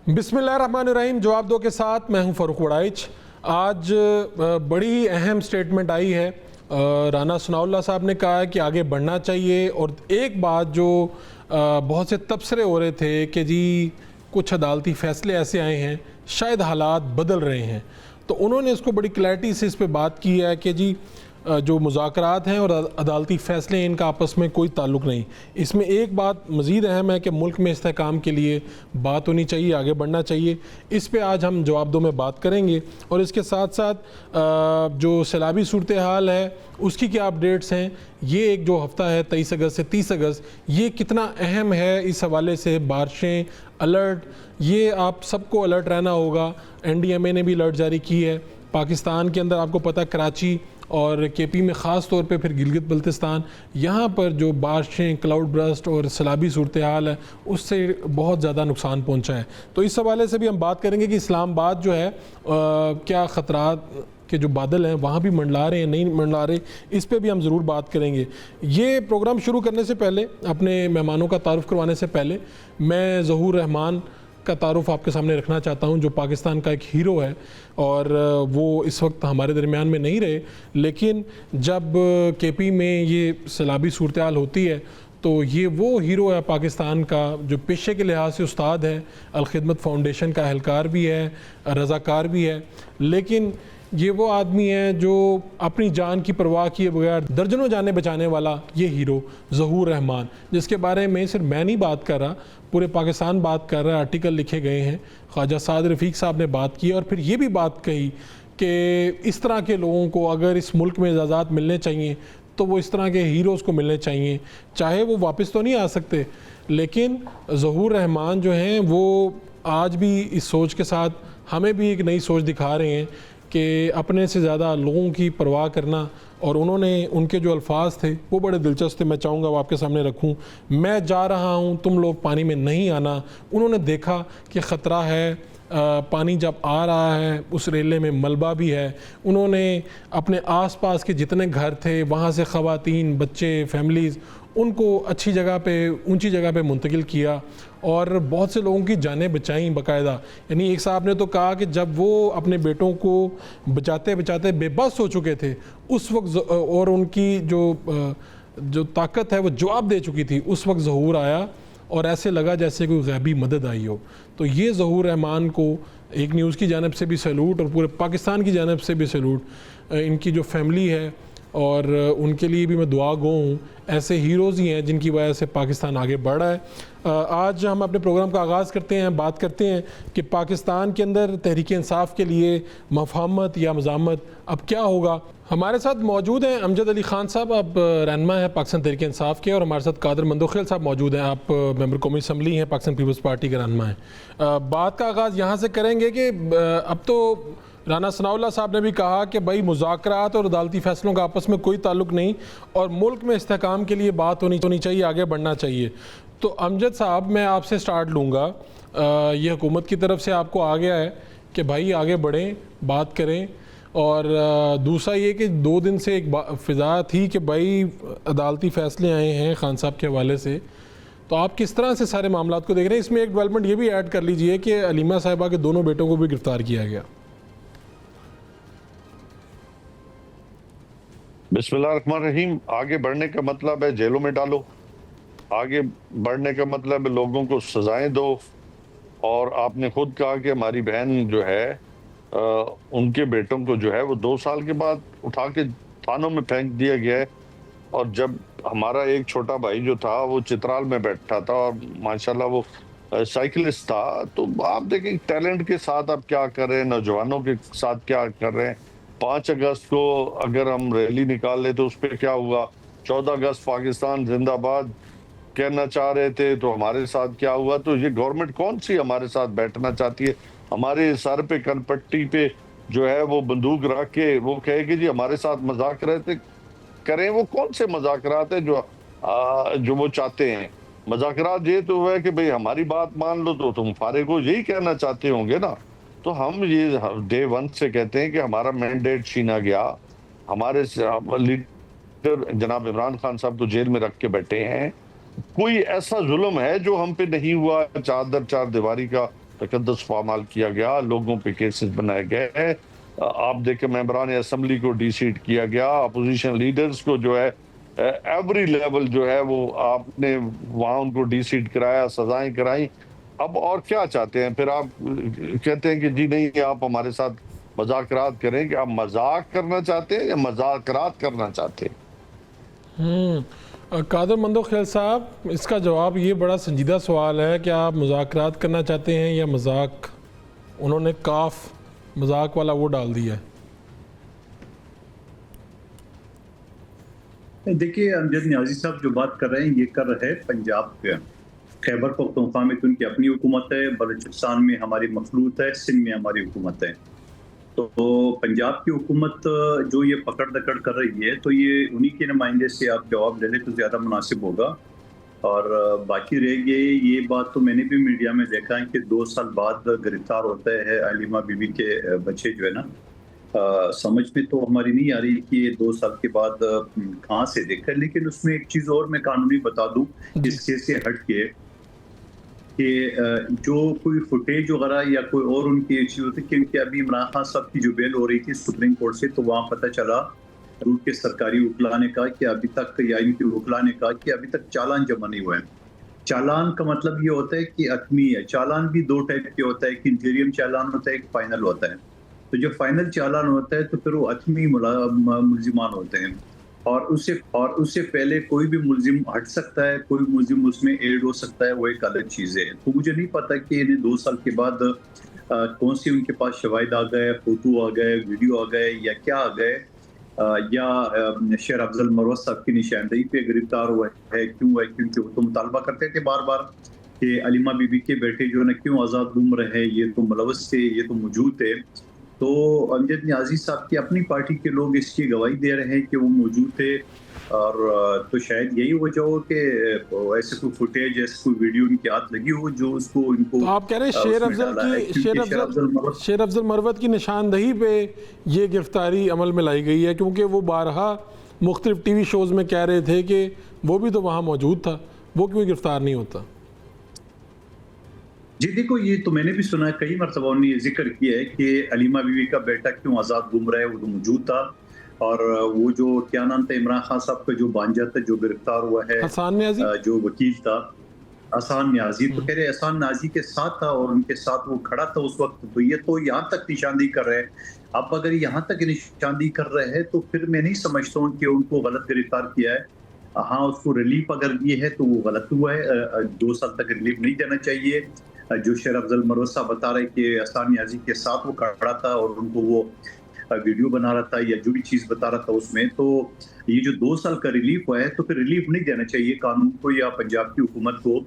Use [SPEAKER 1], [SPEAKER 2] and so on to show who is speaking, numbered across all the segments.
[SPEAKER 1] बिस्मिल्लाहिर्रहमानिर्रहीम। जवाब दो के साथ मैं हूं फ़ारूक वड़ाइच। आज बड़ी ही अहम स्टेटमेंट आई है। राना सनाउल्लाह साहब ने कहा है कि आगे बढ़ना चाहिए, और एक बात जो बहुत से तबसरे हो रहे थे कि जी कुछ अदालती फ़ैसले ऐसे आए हैं, शायद हालात बदल रहे हैं, तो उन्होंने इसको बड़ी क्लैरिटी से इस पे बात की है कि जी जो मुज़ाकरात हैं और अदालती फ़ैसले हैं, इनका आपस में कोई ताल्लुक़ नहीं। इसमें एक बात मज़ीद अहम है कि मुल्क में इस्तेहकाम के लिए बात होनी चाहिए, आगे बढ़ना चाहिए। इस पे आज हम जवाब दो में बात करेंगे, और इसके साथ साथ जो सैलाबी सूरत हाल है उसकी क्या अपडेट्स हैं। ये एक जो हफ़्ता है 23 अगस्त से 30 अगस्त, ये कितना अहम है इस हवाले से। बारिशें, अलर्ट, ये आप सबको अलर्ट रहना होगा। NDMA ने भी अलर्ट जारी की है। पाकिस्तान के अंदर आपको पता कराची और KP में ख़ास तौर पे, फिर गिलगित बल्तिस्तान, यहाँ पर जो बारिशें, क्लाउड ब्रस्ट और सैलाबी सूरत हाल है उससे बहुत ज़्यादा नुकसान पहुँचा है। तो इस हवाले से भी हम बात करेंगे कि इस्लामाबाद जो है क्या ख़तरात के जो बादल हैं वहाँ भी मंडला रहे हैं, नहीं मंडला रहे, इस पे भी हम ज़रूर बात करेंगे। ये प्रोग्राम शुरू करने से पहले, अपने मेहमानों का तारुफ़ करवाने से पहले, मैं ज़हूर रहमान का तारुफ़ आपके सामने रखना चाहता हूं, जो पाकिस्तान का एक हीरो है। और वो इस वक्त हमारे दरमियान में नहीं रहे, लेकिन जब KP में ये सैलाबी सूरत हाल होती है तो ये वो हीरो है पाकिस्तान का जो पेशे के लिहाज से उस्ताद है, अल-खिदमत फाउंडेशन का एहलकार भी है, रज़ाकार भी है, लेकिन ये वो आदमी है जो अपनी जान की परवाह किए बगैर दर्जनों जानें बचाने वाला ये हीरो ज़हूर रहमान, जिसके बारे में सिर्फ मैं नहीं बात कर रहा, पूरे पाकिस्तान बात कर रहा है। आर्टिकल लिखे गए हैं, ख्वाजा साद रफ़ीक साहब ने बात की, और फिर ये भी बात कही कि इस तरह के लोगों को अगर इस मुल्क में इजाज़त मिलने चाहिए तो वो इस तरह के हीरोज़ को मिलने चाहिए। चाहे वो वापस तो नहीं आ सकते, लेकिन ज़हूर रहमान जो हैं वो आज भी इस सोच के साथ हमें भी एक नई सोच दिखा रहे हैं कि अपने से ज़्यादा लोगों की परवाह करना। और उन्होंने, उनके जो अल्फाज थे वो बड़े दिलचस्प थे, मैं चाहूँगा वो आपके सामने रखूँ। मैं जा रहा हूँ, तुम लोग पानी में नहीं आना। उन्होंने देखा कि ख़तरा है, पानी जब आ रहा है उस रेले में मलबा भी है। उन्होंने अपने आसपास के जितने घर थे वहाँ से ख़वातीन, बच्चे, फैमिलीज़, उनको अच्छी जगह पे, ऊंची जगह पे मुंतकिल किया, और बहुत से लोगों की जानें बचाईं बाकायदा। यानी एक साहब ने तो कहा कि जब वो अपने बेटों को बचाते बचाते बेबस हो चुके थे उस वक्त, और उनकी जो ताकत है वो जवाब दे चुकी थी, उस वक्त ज़हूर आया और ऐसे लगा जैसे कोई गैबी मदद आई हो। तो ये ज़हूर रहमान को एक न्यूज़ की जानिब से भी सैल्यूट, और पूरे पाकिस्तान की जानिब से भी सैल्यूट। इनकी जो फैमिली है और उनके लिए भी मैं दुआ गो हूँ। ऐसे हीरोज़ ही हैं जिनकी वजह से पाकिस्तान आगे बढ़ रहा है। आज हम अपने प्रोग्राम का आगाज़ करते हैं, बात करते हैं कि पाकिस्तान के अंदर तहरीक इंसाफ के लिए मफाहमत या मज़ामत अब क्या होगा। हमारे साथ मौजूद हैं अमजद अली ख़ान साहब, आप रहनुमा हैं पाकिस्तान तहरीक इंसाफ के, और हमारे साथ कादर मंदोखेल साहब मौजूद हैं, आप मेंबर कौमी असम्बली हैं, पाकिस्तान पीपल्स पार्टी के रहनुमा हैं। बात का आगाज़ यहाँ से करेंगे कि अब तो राना सनाउल्लाह साहब ने भी कहा कि भाई मुज़ाकरात और अदालती फ़ैसलों का आपस में कोई ताल्लुक़ नहीं, और मुल्क में इस्तेहकाम के लिए बात होनी चाहिए, आगे बढ़ना चाहिए। तो अमजद साहब, मैं आपसे स्टार्ट लूँगा। ये हुकूमत की तरफ से आपको आ गया है कि भाई आगे बढ़ें, बात करें, और दूसरा ये कि 2 दिन से एक फ़िज़ा थी कि भाई अदालती फ़ैसले आए हैं खान साहब के हवाले से, तो आप किस तरह से सारे मामलात को देख रहे हैं। इसमें एक डेवलपमेंट ये भी ऐड कर लीजिए कि अलीमा साहिबा के दोनों बेटों को भी गिरफ़्तार किया गया।
[SPEAKER 2] बिस्मिल्लाहिर्रहमानिर्रहीम। आगे बढ़ने का मतलब है जेलों में डालो, आगे बढ़ने का मतलब है लोगों को सजाएं दो। और आपने खुद कहा कि हमारी बहन जो है उनके बेटों को जो है वो 2 साल के बाद उठा के थानों में फेंक दिया गया है। और जब हमारा एक छोटा भाई जो था वो चित्राल में बैठा था और माशाल्लाह वो साइकिलिस्ट था, तो आप देखें टैलेंट के साथ आप क्या कर रहे हैं, नौजवानों के साथ क्या कर रहे हैं। 5 अगस्त को अगर हम रैली निकाल ले तो उस पर क्या हुआ, 14 अगस्त पाकिस्तान जिंदाबाद कहना चाह रहे थे तो हमारे साथ क्या हुआ। तो ये गवर्नमेंट कौन सी हमारे साथ बैठना चाहती है, हमारे सर पे कनपट्टी पे जो है वो बंदूक रख के वो कहेगी जी हमारे साथ मज़ाकरात करें। वो कौन से मज़ाकरात है जो वो चाहते हैं। मज़ाकरात ये तो है कि भाई हमारी बात मान लो तो तुम फारिग हो, यही कहना चाहते होंगे ना। तो हम ये डे 1 से कहते हैं कि हमारा मैंडेट छीना गया, हमारे लीडर जनाब इमरान खान साहब तो जेल में रख के बैठे हैं। कोई ऐसा जुल्म है जो हम पे नहीं हुआ, चादर चार दीवारी का तकद्दुस पामाल किया गया, लोगों पे केसेस बनाए गए। आप देखें मेंबरान असेंबली को डिसीट किया गया, अपोजिशन लीडर्स को जो है एवरी लेवल जो है वो आपने वहां उनको डिसीट कराया, सजाएं कराई। अब और क्या चाहते हैं फिर आप? कहते हैं कि जी नहीं आप हमारे साथ मजाकरात करें। कि आप मजाक करना चाहते हैं या मजाकरात करना चाहते हैं?
[SPEAKER 1] कादर मंदोखेल साहब, इसका जवाब ये बड़ा संजीदा सवाल है कि आप मुज़ाकरात करना चाहते हैं या मजाक। उन्होंने काफ मजाक वाला वो डाल दिया है।
[SPEAKER 3] देखिए, अमजद न्याजी साहब जो बात कर रहे हैं ये कर रहे हैं पंजाब के। खैबर पख्तूनख्वा में तो उनकी अपनी हुकूमत है, बलूचिस्तान में हमारी मखलूत है, सिंध में हमारी हुकूमत है। तो पंजाब की हुकूमत जो ये पकड़ दकड़ कर रही है, तो ये उन्हीं के नुमाइंदे से आप जवाब ले लें तो ज़्यादा मुनासिब होगा। और बाकी रह गई ये बात, तो मैंने भी मीडिया में देखा है कि 2 साल बाद गिरफ्तार होते हैं हलीमा बीबी के बच्चे जो है ना। समझ में तो हमारी नहीं आ रही कि ये 2 साल के बाद कहाँ से देखा। लेकिन उसमें एक चीज़ और मैं कानूनी बता दूं इस केस से हट के, कि जो कोई फुटेज वगैरह या कोई और उनकी चीज़ होती है, क्योंकि अभी इमरान खान साहब की जो बेल हो रही थी सुप्रीम कोर्ट से, तो वहाँ पता चला रूट के सरकारी वकला ने कहा कि अभी तक, या इनके वकला ने कहा कि अभी तक चालान जमा नहीं हुए हैं। चालान का मतलब ये होता है कि अतमी है। चालान भी 2 टाइप के होता है, एक इंटीरियम चालान होता है, एक फाइनल होता है। तो जो फाइनल चालान होता है तो फिर वो अतमी मुलजिमान होते हैं, और उससे पहले कोई भी मुलजिम हट सकता है, कोई मुलजिम उसमें ऐड हो सकता है, वो एक अलग चीज़ है। तो मुझे नहीं पता कि इन्हें 2 साल के बाद कौन सी उनके पास शवाहिद आ गए, फोटो आ गए, वीडियो आ गए, या क्या आ गए, या शेर अफजल मरवत साहब की निशानदेही पे गिरफ्तार हुआ है। क्यों है? क्योंकि वो तो मुतालबा करते थे बार बार कि अलीमा बीबी के बेटे जो है ना क्यों आज़ाद घूम रहे हैं, ये तो मुलवस थे, ये तो मौजूद थे। तो अमजद न्याजी साहब की अपनी पार्टी के लोग इसकी गवाही दे रहे हैं कि वो मौजूद थे। और तो शायद यही वजह हो कि ऐसे कोई फुटेज, ऐसे कोई वीडियो उनके हाथ लगी हो जो उसको इनको।
[SPEAKER 1] तो आप कह रहे हैं शेर अफजल मरवत की निशानदही पे ये गिरफ्तारी अमल में लाई गई है, क्योंकि वो बारहा मुख्तलिफ टीवी शोज़ में कह रहे थे कि वो भी तो वहाँ मौजूद था, वो क्यों गिरफ्तार नहीं होता?
[SPEAKER 3] जी देखो, ये तो मैंने भी सुना, कई मरतबा उन्होंने जिक्र किया है कि अलीमा बीवी का बेटा क्यों आज़ाद घूम रहा है, वो तो मौजूद था। और वो जो क्या नाम था इमरान खान साहब का जो भांजा था जो गिरफ्तार हुआ है,
[SPEAKER 1] हसन न्याजी,
[SPEAKER 3] जो वकील था अहसान न्याजी, तो कह रहे अहसान न्याजी के साथ था और उनके साथ वो खड़ा था उस वक्त। तो ये तो यहाँ तक निशानदेही कर रहे हैं। अब अगर यहाँ तक निशानदेही कर रहे हैं तो फिर मैं नहीं समझता हूँ कि उनको गलत गिरफ्तार किया है। हाँ, उसको रिलीफ अगर दिए है तो वो गलत हुआ है। 2 साल तक रिलीफ नहीं देना चाहिए। जो शेर अफजल मरवत साहब बता रहे कि अहसान न्याजी के साथ वो खड़ा था और उनको वो वीडियो बना रहा था या जो भी चीज़ बता रहा था उसमें, तो ये जो 2 साल का रिलीफ हुआ है तो फिर रिलीफ नहीं देना चाहिए कानून को या पंजाब की हुकूमत को,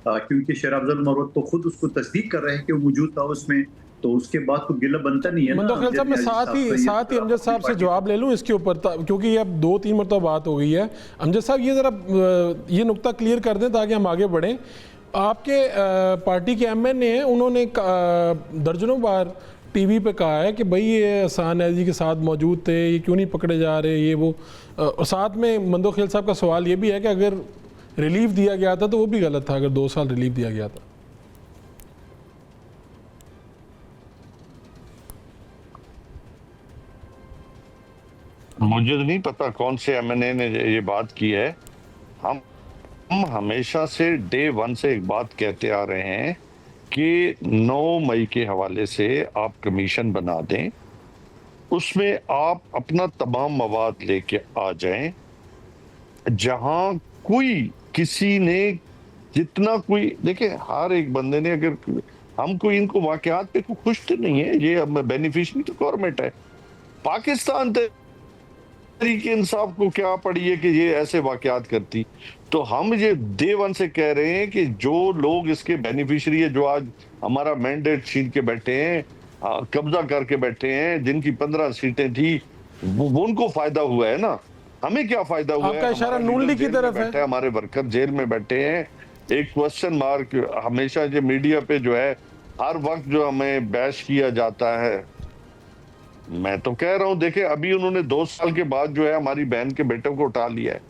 [SPEAKER 3] क्योंकि शेर अफजल मरवत तो खुद उसको तस्दीक कर रहे हैं कि वो मौजूद था उसमें। तो उसके बाद तो गिला बनता नहीं है ना।
[SPEAKER 1] मंदोखेल साहब, मैं साथ ही अमजद साहब से जवाब ले लूँ इसके ऊपर, क्योंकि ये अब 2-3 मरतबा बात हो गई है। अमजद साहब ये ज़रा ये नुक्ता क्लियर कर दें ताकि हम आगे बढ़ें। आपके पार्टी के MNA हैं, उन्होंने दर्जनों बार टीवी पे कहा है कि भाई ये अहसान न्याजी के साथ मौजूद थे, ये क्यों नहीं पकड़े जा रहे, ये वो। और साथ में मंदोखेल साहब का सवाल ये भी है कि अगर रिलीफ दिया गया था तो वो भी गलत था, अगर 2 साल रिलीफ दिया गया था।
[SPEAKER 2] मुझे तो नहीं पता कौन से MNA ने ये बात की है। हम हमेशा से डे 1 से एक बात कहते आ रहे हैं कि 9 मई के हवाले से आप कमीशन बना दें, उसमें आप अपना तमाम मवाद लेके आ जाएं, जहां कोई किसी ने जितना कोई देखे, हर एक बंदे ने, अगर हम कोई इनको वाकयात पे कोई खुश तो नहीं है, ये बेनिफिशियरी तो गवर्नमेंट है। पाकिस्तान तहरीक इंसाफ को क्या पड़ी है कि ये ऐसे वाकयात करती। तो हम ये डे 1 से कह रहे हैं कि जो लोग इसके बेनिफिशियरी है, जो आज हमारा मैंडेट छीन के बैठे हैं, कब्जा करके बैठे हैं, जिनकी 15 सीटें थी, वो उनको फायदा हुआ है ना। हमें क्या फायदा हुआ है?
[SPEAKER 1] आपका इशारा नून लीग की तरफ है।
[SPEAKER 2] हमारे वर्कर जेल में बैठे हैं। एक क्वेश्चन मार्क हमेशा जो मीडिया पे जो है हर वक्त जो हमें बैश किया जाता है। मैं तो कह रहा हूं, देखे अभी उन्होंने 2 साल के बाद जो है हमारी बहन के बेटे को उठा लिया है,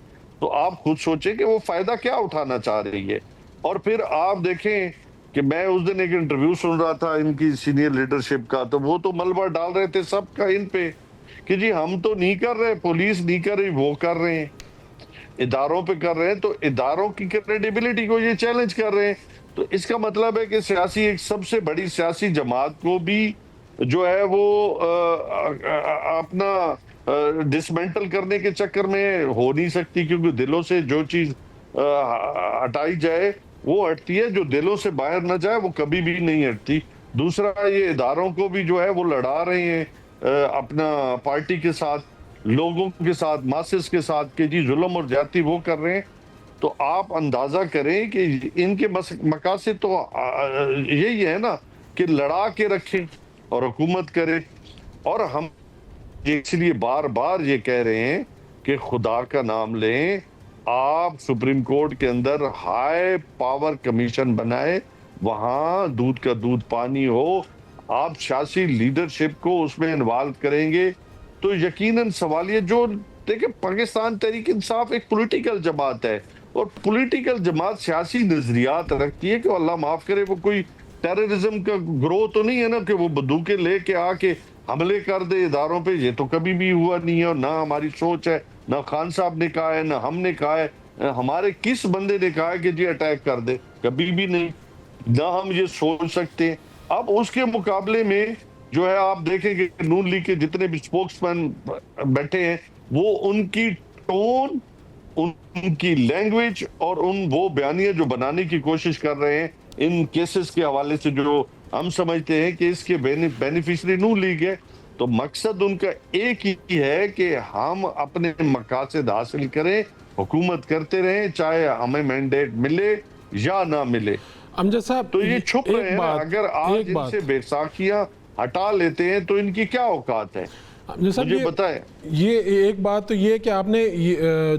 [SPEAKER 2] तो आप खुद सोचें कि वो फायदा क्या उठाना चाह रही है। और फिर आप देखें कि मैं उस दिन एक इंटरव्यू सुन रहा था इनकी सीनियर लीडरशिप का, तो वो तो मलबा डाल रहे थे सबका इन पे कि जी हम तो नहीं कर रहे, पुलिस नहीं कर रही, वो कर रहे हैं, इदारों पे कर रहे हैं, तो इदारों की क्रेडिबिलिटी को ये चैलेंज कर रहे हैं। तो इसका मतलब है कि सियासी, एक सबसे बड़ी सियासी जमात को भी जो है वो अपना डिसमेंटल करने के चक्कर में हो नहीं सकती, क्योंकि दिलों से जो चीज हटाई जाए वो हटती है, जो दिलों से बाहर न जाए वो कभी भी नहीं हटती। दूसरा, ये इदारों को भी जो है वो लड़ा रहे हैं अपना पार्टी के साथ, लोगों के साथ, मासेस के साथ, कि जी जुल्म और ज्यादती वो कर रहे हैं। तो आप अंदाजा करें कि इनके मकासद तो यही है ना कि लड़ा के रखें और हुकूमत करें। और हम इसलिए बार बार ये कह रहे हैं कि खुदा का नाम लें, आप सुप्रीम कोर्ट के अंदर हाई पावर कमीशन बनाए, वहां दूध का दूध पानी हो, आप सियासी लीडरशिप को उसमें इन्वॉल्व करेंगे तो यकीनन सवालिया जो देखिए, पाकिस्तान तहरीक इंसाफ एक पॉलिटिकल जमात है, और पॉलिटिकल जमात सियासी नजरियात रखती है कि अल्लाह माफ करे वो कोई टेररिज्म का ग्रोह तो नहीं है ना, कि वो बंदूकें लेके आके हमले कर दे इदारों पे। ये तो कभी भी हुआ नहीं है, और ना हमारी सोच है, ना खान साहब ने कहा है, ना हमने कहा है, हमारे किस बंदे ने कहा है कि जी अटैक कर दे, कभी भी नहीं, ना हम ये सोच सकते हैं। अब उसके मुकाबले में जो है आप देखेंगे नून लीग के जितने भी स्पोक्समैन बैठे हैं, वो उनकी टोन, उनकी लैंग्वेज और वो बयानियां जो बनाने की कोशिश कर रहे हैं इन केसेस के हवाले से, जो हम समझते हैं कि इसके बेनिफिशियरी नून लीग है, तो मकसद उनका एक ही है कि हम अपने मकासद हासिल करें, हुकूमत करते रहें, चाहे हमें मैंडेट मिले या ना मिले।
[SPEAKER 1] अमजद साहब,
[SPEAKER 2] तो ये छुप रहे हैं ना, अगर आज इनसे बैसाखियां हटा लेते हैं तो इनकी क्या औकात है, मुझे बताएं।
[SPEAKER 1] ये एक बात तो ये कि आपने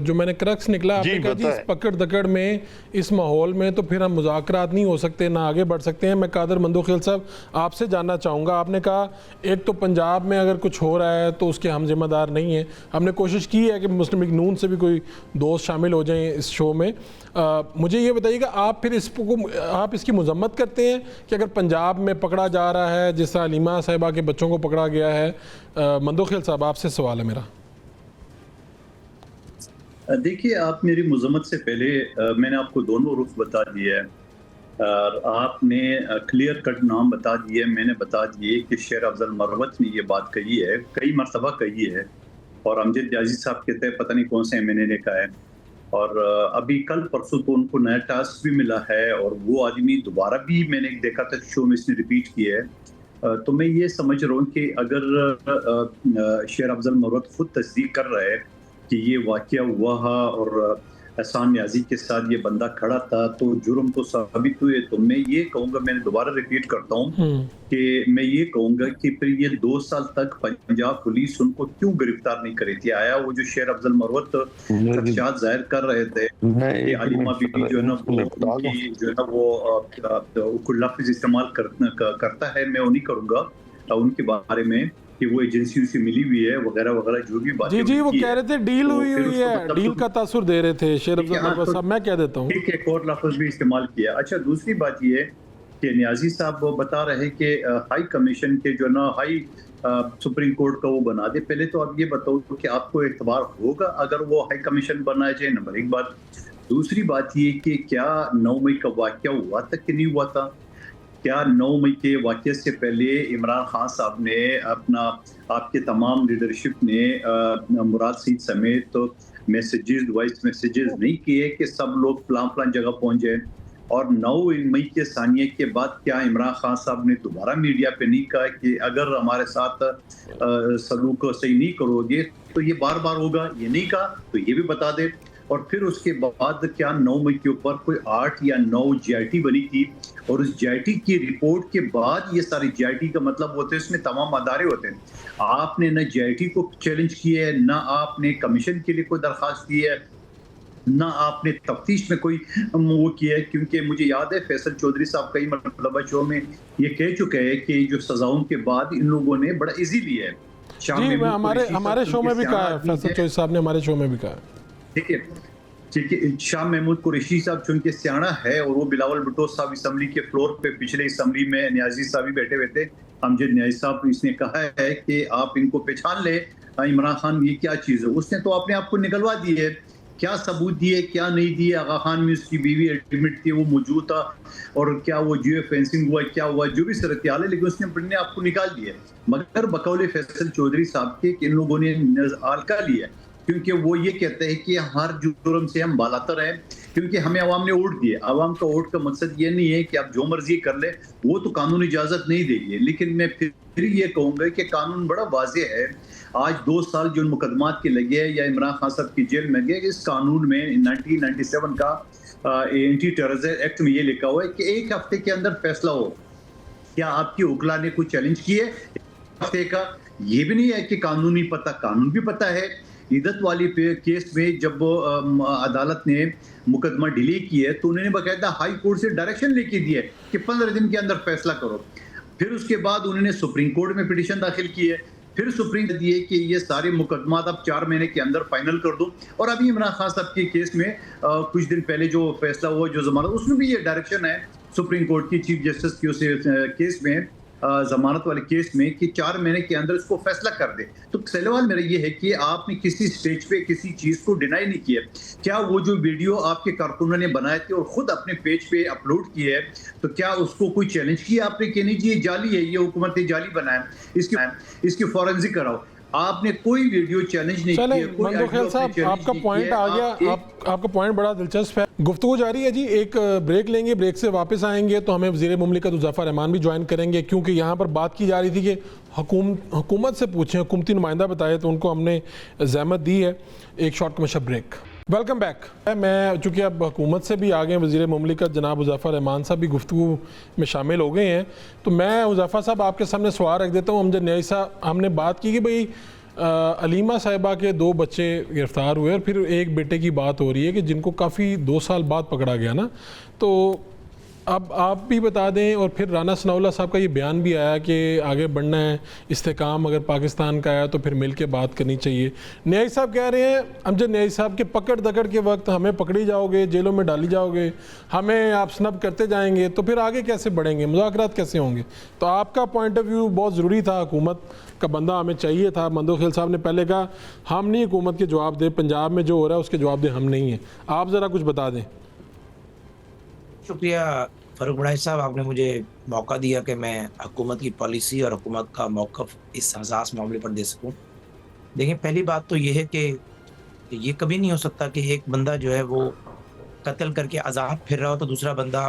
[SPEAKER 1] जो मैंने क्रक्स निकला, आपने कहा जी इस पकड़ दकड़ में, इस माहौल में तो फिर हम मुज़ाकरात नहीं हो सकते, ना आगे बढ़ सकते हैं। मैं कादर मंदोखिल साहब आपसे जानना चाहूँगा, आपने कहा एक तो पंजाब में अगर कुछ हो रहा है तो उसके हम जिम्मेदार नहीं हैं, हमने कोशिश की है कि मुस्लिम लीग नून से भी कोई दोस्त शामिल हो जाएं इस शो में। मुझे ये बताइएगा, आप फिर आप इसकी मजम्मत करते हैं कि अगर पंजाब में पकड़ा जा रहा है, जिस तरह अलीमा साहिबा के बच्चों को पकड़ा गया है? मंदोखिल साहब, आपसे सवाल है मेरा।
[SPEAKER 3] देखिए, आप मेरी मजम्मत से पहले मैंने आपको दोनों रुख बता दिया है, और आपने क्लियर कट नाम बता दिए, मैंने बता दिए कि शेर अफजल मरवत ने ये बात कही है, कई मरतबा कही है, और अमजद जाजी साहब कहते हैं पता नहीं कौन से MNA ने कहा है, और अभी कल परसों तो उनको नया टास्क भी मिला है, और वो आदमी दोबारा भी मैंने देखा था शो में, इसने रिपीट किया है। तो मैं ये समझ रहा हूँ कि अगर शेर अफजल मरवत खुद तस्दीक कर रहा है कि ये वाकया हुआ और एहसान न्याजी के साथ ये बंदा खड़ा था, तो जुर्म तो साबित हुए। तो मैं ये कहूँगा, मैंने दोबारा रिपीट करता हूँ कि मैं ये कहूँगा कि फिर ये 2 साल तक पंजाब पुलिस उनको क्यों गिरफ्तार नहीं करी थी? आया वो जो शेर अफजल मरवत खदशात जाहिर कर रहे थे कि अलीमा बीबी जो है ना वो लफ्ज़ इस्तेमाल करता है, मैं वो नहीं करूँगा उनके बारे में कि वो एजेंसियों से मिली हुई है वगैरह वगैरह, जो भी बात
[SPEAKER 1] जी वो कह रहे थे डील हुई है, डील का तासुर दे रहे थे शेर अफजल मरवत साहब, मैं कह देता हूँ
[SPEAKER 3] ठीक है, कोर्ट लफ्ज़ भी इस्तेमाल किया। अच्छा, दूसरी बात ये कि न्याजी साहब वो बता रहे कि हाई कमीशन के जो ना हाई सुप्रीम कोर्ट का वो बना दे। पहले तो आप ये बताओ कि आपको एतबार होगा अगर वो हाई कमीशन बनाया जाए? नंबर एक बात। दूसरी बात ये कि क्या 9 मई का वाकया हुआ था कि नहीं हुआ था? क्या 9 मई के वाकये से पहले इमरान खान साहब ने अपना, आपके तमाम लीडरशिप ने मुराद सईद समेत तो मैसेजेस, वॉइस मैसेजेस नहीं किए कि सब लोग फलां जगह पहुंच जाए? और 9 मई के सानिये के बाद क्या इमरान खान साहब ने दोबारा मीडिया पे नहीं कहा कि अगर हमारे साथ सलूक सही नहीं करोगे तो ये बार बार होगा? ये नहीं कहा, तो ये भी बता दे। और फिर उसके बाद क्या 9 मई के ऊपर कोई 8 या 9 GIT बनी थी, और उस GIT की रिपोर्ट के बाद ये सारी GIT का मतलब होते हैं उसमें तमाम अदारे होते हैं। आपने न GIT को चैलेंज किया है, ना आपने कमीशन के लिए कोई दरख्वास्त की है, ना आपने तफ्तीश में कोई वो किया है। क्योंकि मुझे याद है फैसल चौधरी साहब कई मतलब शो में ये कह चुके हैं कि जो सजाओं के बाद इन लोगों ने बड़ा इजी लिया है।
[SPEAKER 1] जी, हमारे शो में भी कहा है, फैसल चौधरी साहब ने हमारे शो में भी कहा है।
[SPEAKER 3] ठीक है, कि शाह महमूद कुरैशी साहब चूंकि सियाना है और वो बिलावल भुट्टो साहब असम्बली के फ्लोर पे पिछले असम्बली में न्याजी साहब भी बैठे हुए थे, अमजद न्याजी साहब, इसने कहा है कि आप इनको पहचान ले, इमरान खान ये क्या चीज़ है। उसने तो अपने आप को निकलवा दी है, क्या सबूत दिए क्या नहीं दिए। आगा खान में उसकी बीवी एडमिट थी, वो मौजूद था, और क्या वो जियो फेंसिंग हुआ क्या हुआ जो भी सूरत हाल है, लेकिन उसने अपने आप को निकाल दिया। मगर बकौल फैसल चौधरी साहब के इन लोगों ने हल्का लिया, क्योंकि वो ये कहते हैं कि हर जुर्म से हम बालातर हैं, क्योंकि हमें आवाम ने वोट दिए। आवाम का वोट का मकसद ये नहीं है कि आप जो मर्जी कर ले, वो तो कानून इजाजत नहीं देगी। लेकिन मैं फिर ये कहूंगा कि कानून बड़ा वाज़ेह है। आज 2 साल जो मुकदमात के लगे या इमरान खान साहब की जेल में गए, इस कानून में 1997 का एंटी टेररिज्म एक्ट में ये लिखा हुआ है कि 1 हफ्ते के अंदर फैसला हो। क्या आपकी उकला ने कुछ चैलेंज किए हफ्ते का? ये भी नहीं है कि कानून नहीं पता, कानून भी पता है। इद्दत वाली केस में जब अदालत ने मुकदमा डिले किया तो उन्होंने बाकायदा हाई कोर्ट से डायरेक्शन लेके दिया कि 15 दिन के अंदर फैसला करो। फिर उसके बाद उन्होंने सुप्रीम कोर्ट में पिटीशन दाखिल की है, फिर सुप्रीम दिए कि ये सारे मुकदमा अब 4 महीने के अंदर फाइनल कर दो। और अभी इमरान खान साहब के केस में कुछ दिन पहले जो फैसला हुआ, जो जमानत, उसमें भी ये डायरेक्शन है सुप्रीम कोर्ट की चीफ जस्टिस की केस में, जमानत वाले केस में, कि 4 महीने के अंदर इसको फैसला कर दे। तो सवाल मेरा ये है कि आपने किसी स्टेज पे किसी चीज को डिनाई नहीं किया। क्या वो जो वीडियो आपके कारकुनों ने बनाए थे और खुद अपने पेज पे अपलोड किए है, तो क्या उसको कोई चैलेंज किया आपने कि नहीं जी ये जाली है, ये हुकूमत ने जाली बनाया, इसकी फॉरेंसिक कराओ? आपने कोई वीडियो चैलेंज नहीं
[SPEAKER 1] चले
[SPEAKER 3] किया।
[SPEAKER 1] मंदोखेल साहब, आपका पॉइंट आ गया, आपका पॉइंट बड़ा दिलचस्प है। गुफ्तगू जारी है जी, एक ब्रेक लेंगे, ब्रेक से वापस आएंगे तो हमें वज़ीर मुमलिकत ज़फ़र रहमान भी ज्वाइन करेंगे, क्योंकि यहाँ पर बात की जा रही थी कि हुकूमत से पूछें, हुकूमती नुमाइंदा बताए, तो उनको हमने ज़हमत दी है। एक short commercial break. Welcome back. मैं चूँकि अब हुकूमत से भी आ गए, वज़ीर मुमलिकत जनाब ज़फ़र रहमान साहब भी गुफ्तगू में शामिल हो गए हैं, तो मैं ज़फ़र साहब आपके सामने सवाल रख देता हूँ। अमजद न्याजी साहब, हमने बात की कि भाई अलीमा साहिबा के 2 बच्चे गिरफ़्तार हुए और फिर एक बेटे की बात हो रही है कि जिनको काफ़ी 2 साल बाद पकड़ा गया ना, तो अब आप भी बता दें। और फिर राना सनाउल्लाह साहब का ये बयान भी आया कि आगे बढ़ना है, इस्तेकाम अगर पाकिस्तान का आया तो फिर मिल के बात करनी चाहिए। न्याजी साहब कह रहे हैं, अमजद न्याजी साहब के पकड़ दकड़ के वक्त हमें पकड़ी जाओगे, जेलों में डाली जाओगे, हमें आप स्नब करते जाएंगे, तो फिर आगे कैसे बढ़ेंगे, मुज़ाकरात कैसे होंगे? तो आपका पॉइंट ऑफ व्यू बहुत ज़रूरी था, हुकूमत का बंदा हमें चाहिए था। मंदोखेल साहब ने पहले कहा हम नहीं हुकूमत के जवाब दे, पंजाब में जो हो रहा है उसके जवाब दे हम नहीं हैं। आप ज़रा कुछ बता दें।
[SPEAKER 4] शुक्रिया फ़ारूक बड़ाई साहब, आपने मुझे मौका दिया कि मैं हुकूमत की पॉलिसी और हुकूमत का मौक़िफ़ इस हसास मामले पर दे सकूं। देखिए, पहली बात तो ये है कि ये कभी नहीं हो सकता कि एक बंदा जो है वो कत्ल करके आज़ाद फिर रहा हो तो दूसरा बंदा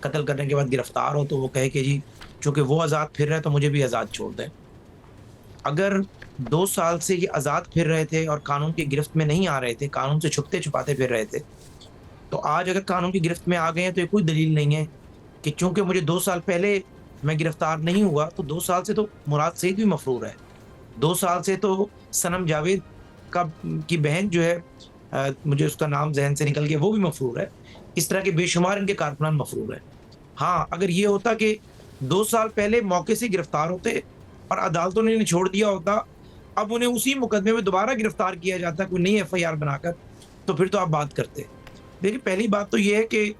[SPEAKER 4] कत्ल करने के बाद गिरफ़्तार हो तो वो कहे कि जी चूँकि वो आज़ाद फिर रहा है तो मुझे भी आज़ाद छोड़ दें। अगर 2 साल से ये आज़ाद फिर रहे थे और कानून की गिरफ्त में नहीं आ रहे थे, कानून से छुपते छुपाते फिर रहे थे, तो आज अगर कानून की गिरफ्त में आ गए हैं तो ये कोई दलील नहीं है कि चूँकि मुझे 2 साल पहले मैं गिरफ्तार नहीं हुआ तो 2 साल से तो मुराद सईद भी मफरूर है, 2 साल से तो सनम जावेद की बहन जो है मुझे उसका नाम जहन से निकल गया, वो भी मफरूर है। इस तरह के बेशुमार इनके कारकुनान मफरूर है। हाँ, अगर ये होता कि 2 साल पहले मौके से गिरफ्तार होते और अदालतों ने इन्हें छोड़ दिया होता, अब उन्हें उसी मुकदमे में दोबारा गिरफ्तार किया जाता कोई नई FIR बनाकर, तो फिर तो आप बात करते। देखिए, पहली बात तो ये है कि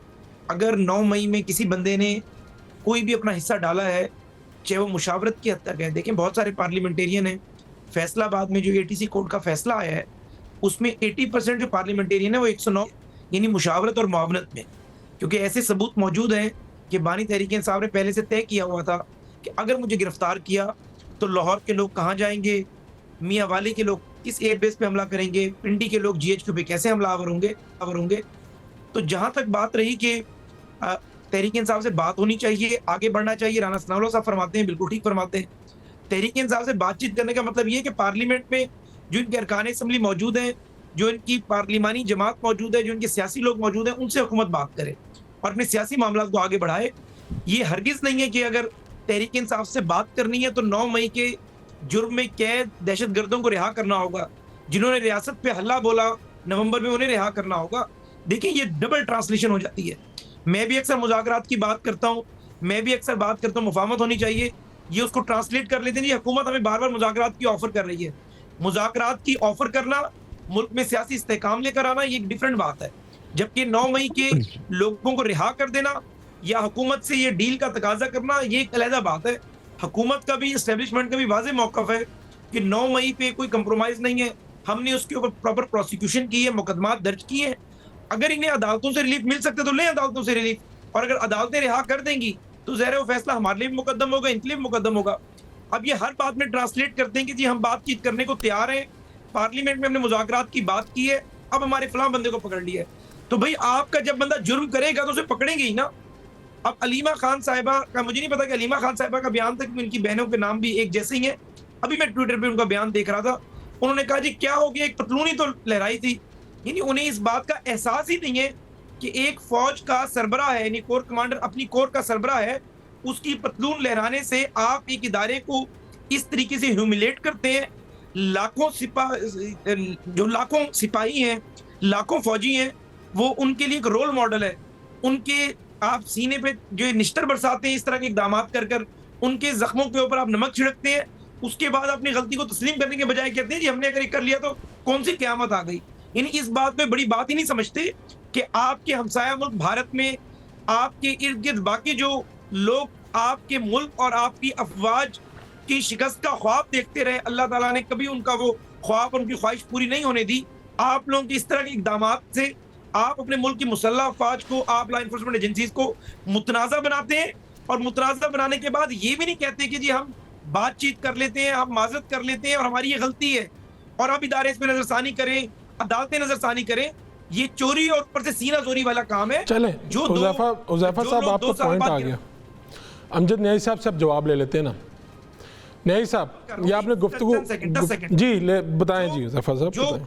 [SPEAKER 4] अगर 9 मई में किसी बंदे ने कोई भी अपना हिस्सा डाला है, चाहे वो मुशावरत की हद तक है। देखें, बहुत सारे पार्लियामेंटेरियन हैं। फैसलाबाद में जो ATC कोर्ट का फैसला आया है उसमें 80% जो पार्लियामेंटेरियन है वो 109 यानी मुशावरत और मुआवनत में, क्योंकि ऐसे सबूत मौजूद हैं कि बानी तहरीक साहब ने पहले से तय किया हुआ था कि अगर मुझे गिरफ्तार किया तो लाहौर के लोग कहाँ जाएंगे, मियाँ वाली के लोग किस एयरबेस पे हमला करेंगे, पिंडी के लोग GHQ पे कैसे हमलावर होंगे। तो जहाँ तक बात रही कि तहरीक इंसाफ से बात होनी चाहिए, आगे बढ़ना चाहिए, राना सनाउल्लाह साहब फरमाते हैं, बिल्कुल ठीक फरमाते हैं। तहरीक इंसाफ से बातचीत करने का मतलब ये है कि पार्लियामेंट में जो इनके अरकान असम्बली मौजूद हैं, जो इनकी पार्लिमानी जमात मौजूद है, जो इनके सियासी लोग मौजूद हैं, उनसे हुकूमत बात करे और अपने सियासी मामला को आगे बढ़ाए। ये हरगिज़ नहीं है कि अगर तहरीक इंसाफ से बात करनी है तो 9 मई के जुर्म में कैद दहशतगर्दों को रिहा करना होगा, जिन्होंने रियासत पे हल्ला बोला नवंबर में उन्हें रिहा करना होगा। देखिए, ये डबल ट्रांसलेशन हो जाती है। मैं भी अक्सर मुज़ाकरात की बात करता हूँ, मैं भी अक्सर बात करता हूँ मुफाहमत होनी चाहिए, ये उसको ट्रांसलेट कर लेते हैं। ये हुकूमत हमें बार बार मुज़ाकरात की ऑफर कर रही है। मुज़ाकरात की ऑफर करना, मुल्क में सियासी इस्तेहकाम लेकर आना, ये एक डिफरेंट बात है। जबकि 9 मई के लोगों को रिहा कर देना या हुकूमत से ये डील का तकाजा करना ये एक अलहदा बात है। हुकूमत का भी, एस्टेब्लिशमेंट का भी वाज़ेह मौक़िफ़ है कि 9 मई पे कोई कंप्रोमाइज़ नहीं है। हमने उसके ऊपर प्रॉपर प्रोसिक्यूशन की है, मुकदमात दर्ज किए हैं। अगर इन्हें अदालतों से रिलीफ मिल सकते तो लें अदालतों से रिलीफ, और अगर अदालतें रिहा कर देंगी तो ज़ाहिर है वो फैसला हमारे लिए भी मुकद्दम होगा, इनके लिए भी मुकद्दम होगा। अब ये हर बात में ट्रांसलेट करते हैं कि जी हम बातचीत करने को तैयार हैं, पार्लियामेंट में हमने मुज़ाकरात की बात की है, अब हमारे फलां बंदे को पकड़ लिया है। तो भाई आपका जब बंदा जुर्म करेगा तो उसे पकड़ेंगे ही ना। अब अलीमा खान साहिबा का, मुझे नहीं पता कि अलीमा खान साहिबा का बयान था कि उनकी बहनों के नाम भी एक जैसे ही हैं। अभी मैं ट्विटर पे उनका बयान देख रहा था, उन्होंने कहा जी क्या हो गया, एक पतलून ही तो लहराई थी। यानी उन्हें इस बात का एहसास ही नहीं है कि एक फौज का सरबराह है, यानी कोर कमांडर अपनी कोर का सरबराह है, उसकी पतलून लहराने से आप एक इदारे को इस तरीके से ह्यूमिलेट करते हैं। लाखों सिपाही हैं, लाखों फौजी हैं, वो उनके लिए एक रोल मॉडल है। उनके आप सीने पे जो निश्तर बरसाते हैं इस तरह के इकदाम कर कर, उनके जख्मों के ऊपर आप नमक छिड़कते हैं, उसके बाद अपनी गलती को तस्लीम करने के बजाय कहते हैं जी हमने अगर ये कर लिया तो कौन सी क़यामत आ गई। यानी इस बात में बड़ी बात ही नहीं समझते कि आपके हमसाया मुल्क भारत में आपके इर्द गिर्द बाकी जो लोग आपके मुल्क और आपकी अफवाज की शिकस्त का ख्वाब देखते रहे, अल्लाह ताला ने कभी उनका वो ख्वाब, उनकी ख्वाहिश पूरी नहीं होने दी। आप लोगों के इस तरह के इकदामात से आप अपने मुल्क की मुसल्लह अफवाज को, आप लॉ इन्फोर्समेंट एजेंसीज को मुतनाज़ा बनाते हैं, और मुतनाज़ा बनाने के बाद ये भी नहीं कहते कि जी हम बातचीत कर लेते हैं, हम माजरत कर लेते हैं और हमारी ये गलती है, और अब इदारे इस पर नजरसानी करें, अदालतें नजरसानी करें। ये चोरी और ऊपर से सीना चोरी वाला काम है।
[SPEAKER 1] चलें, उज़ैफा साहब आपका पॉइंट आ गया। अमजद न्याई साहब से अब जवाब ले लेते हैं ना। न्याई साहब, ये आपने गुफ्तगू जी ले बताएं जी उज़ैफा साहब।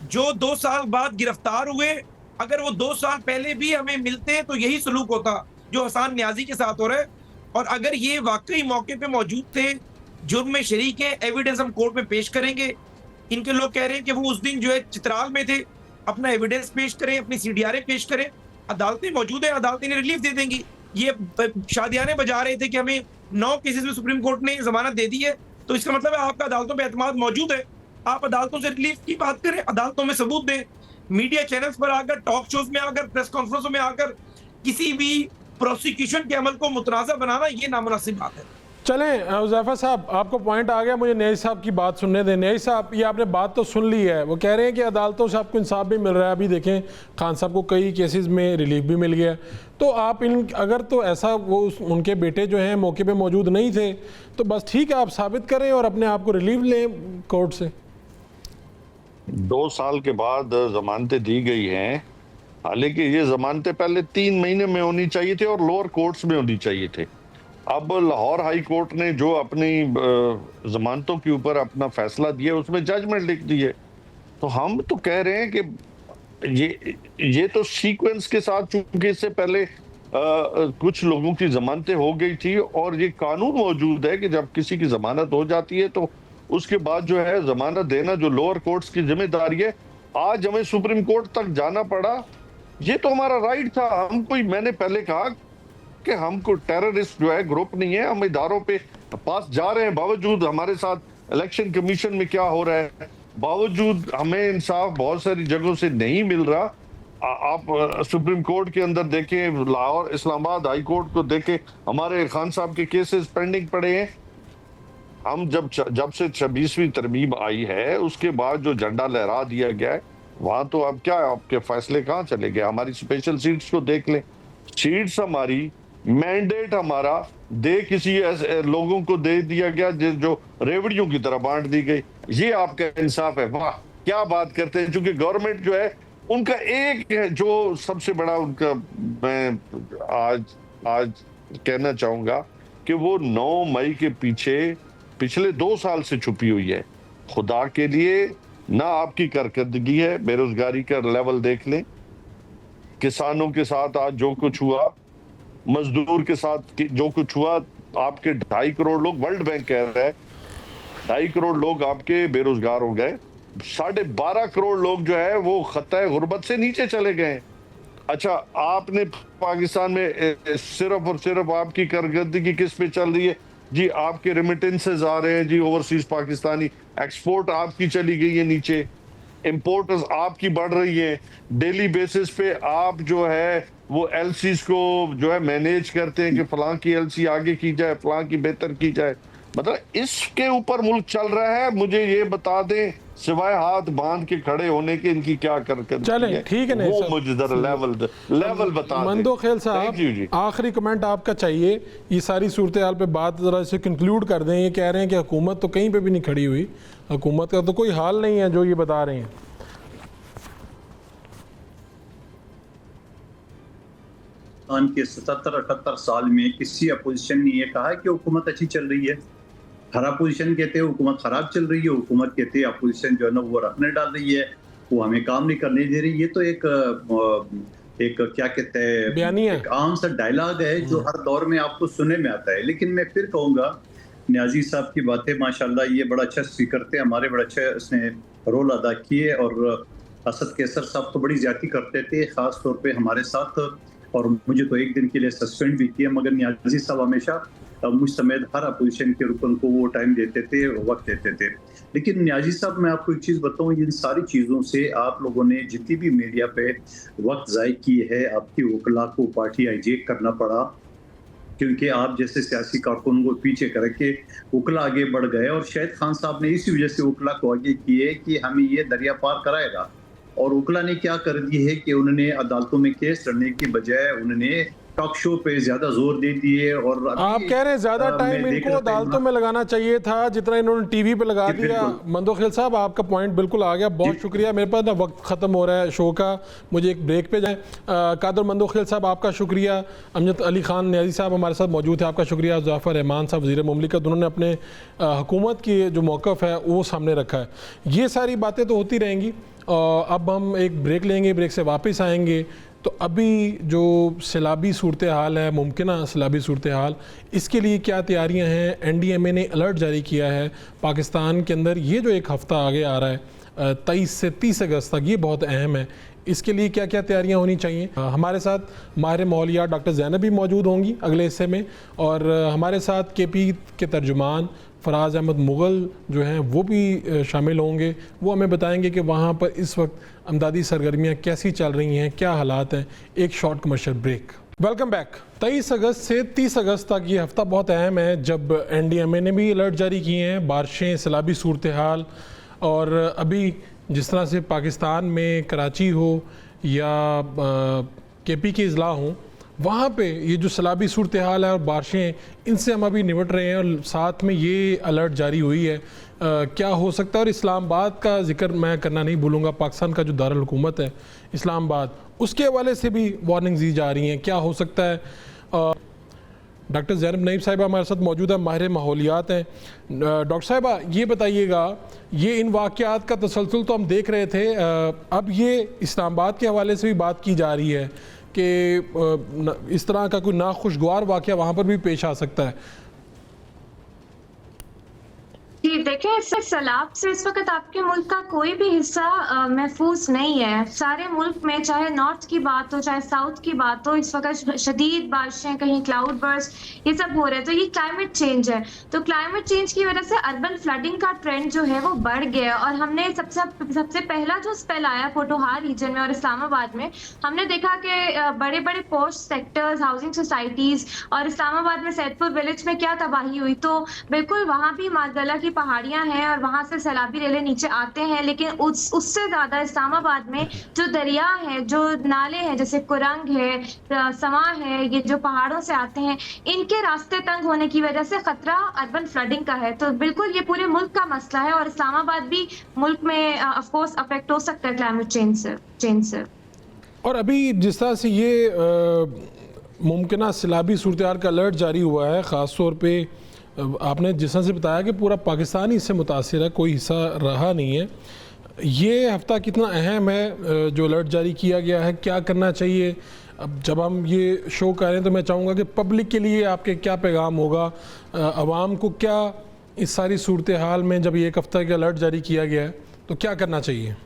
[SPEAKER 4] जो 2 साल बाद गिरफ्तार हुए, अगर वो 2 साल पहले भी हमें मिलते तो यही सलूक होता जो हसन न्याजी के साथ हो रहा है। और अगर ये वाकई मौके पे मौजूद थे, जुर्म में शरीक हैं, एविडेंस हम कोर्ट में पेश करेंगे। इनके लोग कह रहे हैं कि वो उस दिन जो है चित्राल में थे, अपना एविडेंस पेश करें, अपनी CDRA पेश करें, अदालतें मौजूद हैं, अदालतें इन्हें रिलीफ दे देंगी। ये शादियाने बजा रहे थे कि हमें 9 केसेस में सुप्रीम कोर्ट ने जमानत दे दी है, तो इसका मतलब है आपका अदालतों पे एतमाद मौजूद है। आप अदालतों से रिलीफ की बात करें, अदालतों में सबूत दें। मीडिया चैनल्स पर आकर, टॉक शोज में आकर, प्रेस कॉन्फ्रेंसों में आकर किसी भी प्रोसिक्यूशन के अमल को मुतनाज़ा बनाना ये नामुनासिब बात है।
[SPEAKER 1] चलें उज़ैफा साहब, आपको पॉइंट आ गया, मुझे न्याई साहब की बात सुनने दें। न्याई साहब, ये आपने बात तो सुन ली है, वो कह रहे हैं कि अदालतों से आपको इंसाफ भी मिल रहा है। अभी देखें खान साहब को कई केसेस में रिलीफ भी मिल गया। तो आप अगर तो ऐसा वो उनके बेटे जो हैं मौके पे मौजूद नहीं थे, तो बस ठीक है, आप साबित करें और अपने आप को रिलीफ लें कोर्ट से।
[SPEAKER 2] 2 साल के बाद जमानतें दी गई हैं, हालांकि ये जमानतें पहले 3 महीने में होनी चाहिए थी और लोअर कोर्ट्स में होनी चाहिए थे। अब लाहौर हाई कोर्ट ने जो अपनी जमानतों के ऊपर अपना फैसला दिया, उसमें जजमेंट लिख दी है। तो हम तो कह रहे हैं कि ये तो सीक्वेंस के साथ, चूंकि इससे पहले कुछ लोगों की जमानतें हो गई थी, और ये कानून मौजूद है कि जब किसी की जमानत हो जाती है तो उसके बाद जो है जमानत देना जो लोअर कोर्ट्स की जिम्मेदारी है। आज हमें सुप्रीम कोर्ट तक जाना पड़ा, ये तो हमारा राइट था। मैंने पहले कहा कि हमको टेररिस्ट जो है ग्रुप नहीं है, हम इदारों पे पास जा रहे हैं, बावजूद हमारे साथ इलेक्शन कमीशन में क्या हो रहा है, बावजूद हमें इंसाफ बहुत सारी जगहों से नहीं मिल रहा। आप सुप्रीम कोर्ट के अंदर देखें, लाहौर इस्लामाबाद हाई कोर्ट को देखें, हमारे खान साहब के केसेस पेंडिंग पड़े हैं। हम जब से 26वीं तरमीम आई है, उसके बाद जो झंडा लहरा दिया गया है, वहां तो अब क्या है, आपके फैसले कहाँ चले गए। हमारी स्पेशल सीट्स को देख लें, सीट्स हमारी, मैंडेट हमारा दे किसी ऐसे लोगों को दे दिया गया जो रेवड़ियों की तरह बांट दी गई। ये आपका इंसाफ है? वाह, क्या बात करते हैं। चूंकि गवर्नमेंट जो है उनका एक है जो सबसे बड़ा उनका, मैं आज कहना चाहूंगा कि वो 9 मई के पीछे पिछले 2 साल से छुपी हुई है। खुदा के लिए ना आपकी कारकर्दगी है, बेरोजगारी का लेवल देख लें, किसानों के साथ आज जो कुछ हुआ, मजदूर के साथ जो कुछ हुआ, आपके 2.5 करोड़ लोग, वर्ल्ड बैंक कह रहा है 2.5 करोड़ लोग आपके बेरोजगार हो गए, 12.5 करोड़ लोग जो है वो खतरे गुर्बत से नीचे चले गए। अच्छा, आपने पाकिस्तान में सिर्फ और सिर्फ आपकी कारकर्दगी किस पे चल रही है जी? आपके रेमिटेंसेस आ रहे हैं जी, ओवरसीज पाकिस्तानी एक्सपोर्ट आपकी चली गई है नीचे। इम्पोर्टर्स आपकी बढ़ रही है, डेली बेसिस पे आप जो है वो एलसीज को जो है मैनेज करते हैं कि फलां की एलसी आगे की जाए, फलां की बेहतर की जाए। मतलब इसके ऊपर मुल्क चल रहा है। मुझे ये बता दें, सिवाय हाथ बांध के खड़े होने के इनकी क्या करके
[SPEAKER 1] चलें, ठीक है, नहीं
[SPEAKER 2] वो
[SPEAKER 1] सर,
[SPEAKER 2] मुझे जरा लेवल बता दें।
[SPEAKER 1] मंदो खेल साहब,
[SPEAKER 2] Thank you जी।
[SPEAKER 1] आखिरी कमेंट आपका चाहिए। ये सारी सूरत हाल पे बात ज़रा से कंक्लूड कर दें। ये कह रहे हैं कि हुकूमत तो कहीं पे भी नहीं खड़ी हुई, हुकूमत का तो कोई हाल नहीं है जो ये बता रहे हैं।
[SPEAKER 3] के 77-78 साल में किसी अपोजिशन ने ये कहा है कि हुकूमत अच्छी चल रही है। हर अपोजिशन कहते हैं हुकूमत खराब चल रही है, हुकूमत कहते हैं अपोजिशन जो है ना वो रखने डाल रही है, वो हमें काम नहीं करने दे रही। ये तो एक क्या कहते हैं,
[SPEAKER 1] बयानी है,
[SPEAKER 3] एक आम सा डायलॉग है जो हर दौर में आपको सुनने में आता है। लेकिन मैं फिर कहूँगा, न्याजी साहब की बातें माशाल्लाह ये बड़ा अच्छा स्पीकर थे हमारे, बड़ा अच्छा उसने रोल अदा किए। और असद कैसर साहब तो बड़ी ज्यादती करते थे, खास तौर पे हमारे साथ, और मुझे तो एक दिन के लिए सस्पेंड भी किया। मगर न्याजी साहब हमेशा मुझ समेत हर अपोजिशन के रुकन को वो टाइम देते थे, वक्त देते थे। लेकिन न्याजी साहब, मैं आपको एक चीज़ बताऊं, इन सारी चीज़ों से आप लोगों ने जितनी भी मीडिया पे वक्त ज़ाय की है, आपकी वकला को पार्टी हाईजैक करना पड़ा, क्योंकि आप जैसे सियासी कारकुन को पीछे करके वकला आगे बढ़ गए। और शाहिद खान साहब ने इसी वजह से वकला को आगे किए कि हमें ये दरिया पार कराएगा। और वकला ने क्या कर दी है कि उन्होंने अदालतों में केस लड़ने की बजाय उन्होंने टॉक शो पे ज्यादा जोर दे दिए। और
[SPEAKER 1] आप कह रहे हैं ज्यादा टाइम इनको अदालतों में लगाना चाहिए था जितना इन्होंने टीवी पे लगा दिया। मंदोखेल साहब, आपका पॉइंट बिल्कुल आ गया, बहुत शुक्रिया। मेरे पास ना वक्त ख़त्म हो रहा है शो का, मुझे एक ब्रेक पे जाए। कादर मंदोखेल साहब आपका शुक्रिया, अमजद अली खान न्याजी साहब हमारे साथ मौजूद है, आपका शुक्रिया। ज़ाफ़र रहमान साहब वज़ीर मुमलिकत, उन्होंने अपने हुकूमत की जो मौक़िफ़ है वो सामने रखा है। ये सारी बातें तो होती रहेंगी। अब हम एक ब्रेक लेंगे, ब्रेक से वापस आएंगे तो अभी जो सैलाबी सूरत हाल है, मुमकिन सैलाबी सूरत हाल, इसके लिए क्या तैयारियां हैं। NDMA ने अलर्ट जारी किया है पाकिस्तान के अंदर। ये जो एक हफ़्ता आगे आ रहा है 23 से 30 अगस्त तक, ये बहुत अहम है। इसके लिए क्या क्या तैयारियां होनी चाहिए। हमारे साथ माहिर माहौलियात डॉक्टर ज़ैनब भी मौजूद होंगी अगले हिस्से में, और हमारे साथ KP के तर्जुमान फराज अहमद मुग़ल जो हैं वो भी शामिल होंगे। वो हमें बताएंगे कि वहाँ पर इस वक्त अमदादी सरगर्मियाँ कैसी चल रही हैं, क्या हालात हैं। एक short commercial break. Welcome back. 23 अगस्त से 30 अगस्त तक ये हफ़्ता बहुत अहम है, जब NDMA ने भी अलर्ट जारी किए हैं। बारिशें, सैलाबी सूरत हाल, और अभी जिस तरह से पाकिस्तान में कराची हो या KP के अजला हों, वहाँ पे ये जो सैलाबी सूरत हाल है और बारिशें, इनसे हम अभी निपट रहे हैं। और साथ में ये अलर्ट जारी हुई है, क्या हो सकता है। और इस्लामाबाद का जिक्र मैं करना नहीं भूलूँगा, पाकिस्तान का जो दारुल हुकूमत है इस्लामाबाद, उसके हवाले से भी वार्निंग्स दी जा रही हैं, क्या हो सकता है। डॉक्टर ज़ैनब नईम साहिबा हमारे साथ मौजूद है, माहिर माहौलियात हैं। डॉक्टर साहिबा, ये बताइएगा, ये इन वाक़यात का तसलसल तो हम देख रहे थे, अब ये इस्लामाबाद के हवाले से भी बात की जा रही है कि इस तरह का कोई नाखुशगवार वाक़या वहाँ पर भी पेश आ सकता है।
[SPEAKER 5] जी देखिए, इस सैलाब से इस वक्त आपके मुल्क का कोई भी हिस्सा महफूज नहीं है। सारे मुल्क में, चाहे नॉर्थ की बात हो चाहे साउथ की बात हो, इस वक्त शदीद बारिशें, कहीं क्लाउड बर्स्ट, ये सब हो रहे हैं। तो ये क्लाइमेट चेंज है। तो क्लाइमेट चेंज की वजह से अर्बन फ्लडिंग का ट्रेंड जो है वो बढ़ गया। और हमने सबसे पहला जो स्पेल आया पोटोहार रीजन में और इस्लामाबाद में, हमने देखा कि बड़े बड़े पोस्ट सेक्टर्स, हाउसिंग सोसाइटीज, और इस्लामाबाद में सैदपुर विलेज में क्या तबाही हुई। तो बिल्कुल वहाँ भी मारगला की पहाड़ियां हैं और वहां से सैलाबी रेले नीचे आते हैं। लेकिन उससे ज्यादा इस्लामाबाद में जो दरिया है, जो नाले हैं, जैसे कुरंग है, समा है, ये जो पहाड़ों से आते हैं, इनके रास्ते तंग होने की वजह से खतरा अर्बन फ्लडिंग का है। तो बिल्कुल ये पूरे मुल्क का मसला है, और इस्लामाबाद भी मुल्क में ऑफ कोर्स अफेक्ट हो सकता है क्लाइमेट चेंज से। और
[SPEAKER 1] अभी जिस तरह से ये मुमकिन सैलाबी सूरत हाल का अलर्ट जारी हुआ है, ख़ास तौर पे आपने जिस तरह से बताया कि पूरा पाकिस्तान ही इससे मुतासिर है, कोई हिस्सा रहा नहीं है। ये हफ़्ता कितना अहम है जो अलर्ट जारी किया गया है, क्या करना चाहिए। अब जब हम ये शो कर रहे हैं तो मैं चाहूँगा कि पब्लिक के लिए आपके क्या पैगाम होगा, आवाम को क्या इस सारी सूरत हाल में, जब ये एक हफ़्ता का अलर्ट जारी किया गया है तो क्या करना चाहिए।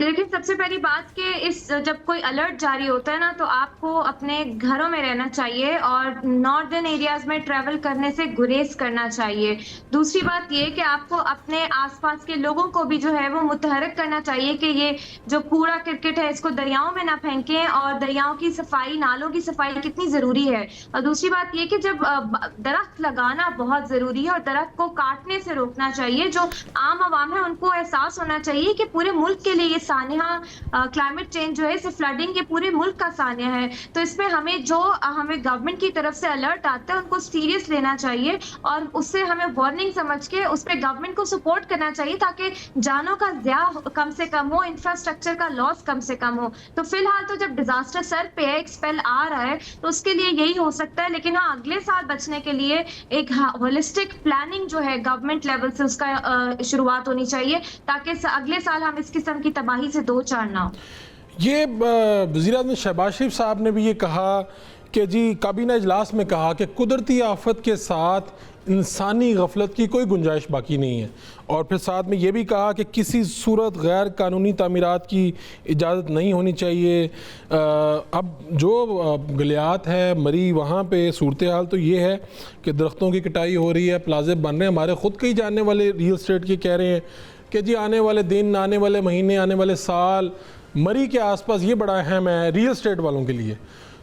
[SPEAKER 5] देखिए, सबसे पहली बात कि जब कोई अलर्ट जारी होता है ना, तो आपको अपने घरों में रहना चाहिए और नॉर्दर्न एरियाज में ट्रैवल करने से गुरेज करना चाहिए। दूसरी बात ये कि आपको अपने आसपास के लोगों को भी जो है वो मुतहरक करना चाहिए कि ये जो कूड़ा क्रिकेट है इसको दरियाओं में ना फेंकें, और दरियाओं की सफाई, नालों की सफाई कितनी जरूरी है। और दूसरी बात ये कि जब दरख्त लगाना बहुत जरूरी है और दरख्त को काटने से रोकना चाहिए। जो आम आवाम है उनको एहसास होना चाहिए कि पूरे मुल्क के लिए ये सानिया क्लाइमेट चेंज जो है, इसे फ्लडिंग के पूरे मुल्क का सानिया है। तो इसमें हमें गवर्नमेंट की तरफ से अलर्ट आता है उनको सीरियस लेना चाहिए और उससे हमें वार्निंग समझ के उस पर गवर्नमेंट को सपोर्ट करना चाहिए ताकि जानों का ज़िया कम से कम हो, इंफ्रास्ट्रक्चर का लॉस कम से कम हो। तो फिलहाल तो जब डिजास्टर सर पे है, एक स्पेल आ रहा है, तो उसके लिए यही हो सकता है। लेकिन हाँ, अगले साल बचने के लिए एक होलिस्टिक प्लानिंग जो है गवर्नमेंट लेवल से उसका शुरुआत होनी चाहिए ताकि अगले साल हम इस किस्म की तबाही से दो चार ना हो।
[SPEAKER 1] ये वज़ीर-ए-आज़म शहबाज शरीफ साहब ने भी ये कहा कि जी काबीना इजलास में कहा कि कुदरती आफत के साथ इंसानी गफलत की कोई गुंजाइश बाकी नहीं है, और फिर साथ में ये भी कहा कि किसी सूरत गैर कानूनी तामीरात की इजाज़त नहीं होनी चाहिए। अब जो गलियात है मरी, वहाँ पे सूरत हाल तो ये है कि दरख्तों की कटाई हो रही है, प्लाजे बन रहे हैं। हमारे ख़ुद के ही जानने वाले रियल एस्टेट के कह रहे हैं कि जी आने वाले दिन, आने वाले महीने, आने वाले साल मरी के आसपास ये बड़ा अहम है रियल एस्टेट वालों के लिए।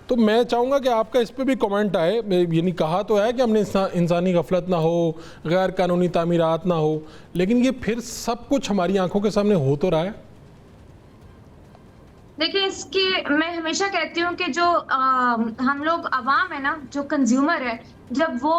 [SPEAKER 1] तो मैं चाहूँगा कि आपका इस पर भी कमेंट आए। यानी कहा तो है कि हमने इंसानी गफलत ना हो, गैर कानूनी तामीरात ना हो, लेकिन ये फिर सब कुछ हमारी आंखों के सामने हो तो रहा है।
[SPEAKER 5] देखिए, इसकी मैं हमेशा कहती हूँ कि जो हम लोग अवाम है ना, जो कंज्यूमर है, जब वो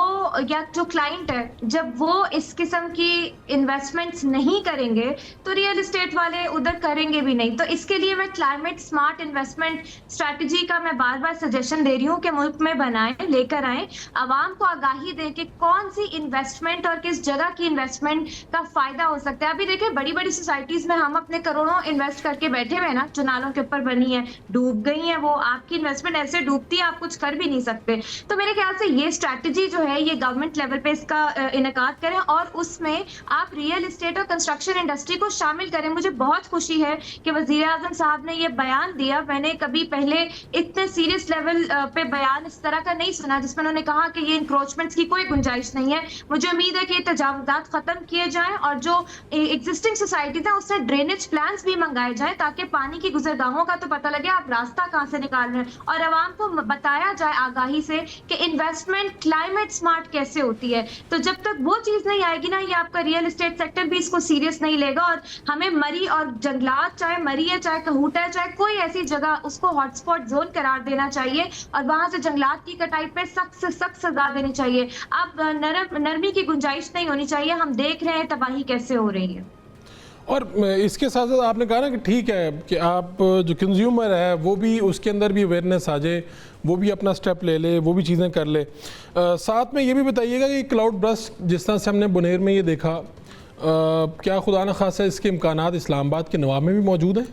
[SPEAKER 5] या जो क्लाइंट है, जब वो इस किस्म की इन्वेस्टमेंट्स नहीं करेंगे तो रियल एस्टेट वाले उधर करेंगे भी नहीं। तो इसके लिए मैं क्लाइमेट स्मार्ट इन्वेस्टमेंट स्ट्रैटेजी का मैं बार बार सजेशन दे रही हूँ कि मुल्क में बनाएं, लेकर आएं, आवाम को आगाही दें कि कौन सी इन्वेस्टमेंट और किस जगह की इन्वेस्टमेंट का फायदा हो सकता है। अभी देखिए, बड़ी बड़ी सोसाइटीज में हम अपने करोड़ों इन्वेस्ट करके बैठे हुए हैं ना, जो नालों के ऊपर बनी है, डूब गई है वो। आपकी इन्वेस्टमेंट ऐसे डूबती है, आप कुछ कर भी नहीं सकते। तो मेरे ख्याल से ये स्ट्रैटेजी जो है ये गवर्नमेंट लेवल पे इसका इनेकाद करें और उसमें आप रियल एस्टेट और कंस्ट्रक्शन इंडस्ट्री को शामिल करें। मुझे बहुत खुशी है कि वजीर आजम साहब ने ये बयान दिया। मैंने कभी पहले इतने सीरियस लेवल पे बयान इस तरह का नहीं सुना जिसमें उन्होंने कहा कि ये इंक्रोचमेंट्स की कोई गुंजाइश नहीं है। मुझे उम्मीद है कि ये तजावुजात खत्म किए जाएं और जो एग्जिस्टिंग सोसाइटीज है उससे ड्रेनेज प्लान्स भी मंगाए जाएं ताकि पानी की गुजरगाहों का तो पता लगे आप रास्ता कहां से निकाल रहे हैं, और आवाम को बताया जाए आगाही से कि इन्वेस्टमेंट क्लाइमेट स्मार्ट कैसे होती है। तो जब तक वो चीज नहीं आएगी ना, ये आपका रियल एस्टेट सेक्टर भी इसको सीरियस नहीं लेगा। और हमें मरी और जंगलात, चाहे मरी है, चाहे कहूटा है, चाहे कोई ऐसी जगह, उसको हॉटस्पॉट जोन करार देना चाहिए और वहां से जंगलात की कटाई पे सख्त से सख्त सजा देनी चाहिए। अब नरमी की गुंजाइश नहीं होनी चाहिए। हम देख रहे हैं तबाही कैसे हो रही है।
[SPEAKER 1] और इसके साथ साथ आपने कहा ना कि ठीक है कि आप जो कंज्यूमर है वो भी, उसके अंदर भी अवेयरनेस आ जाए, वो भी अपना स्टेप ले ले, वो भी चीज़ें कर ले। साथ में ये भी बताइएगा कि क्लाउड बर्स्ट जिस तरह से हमने बुनेर में ये देखा, क्या खुदा न खासा इसके इम्कानात इस्लामाबाद के नवाब में भी मौजूद हैं?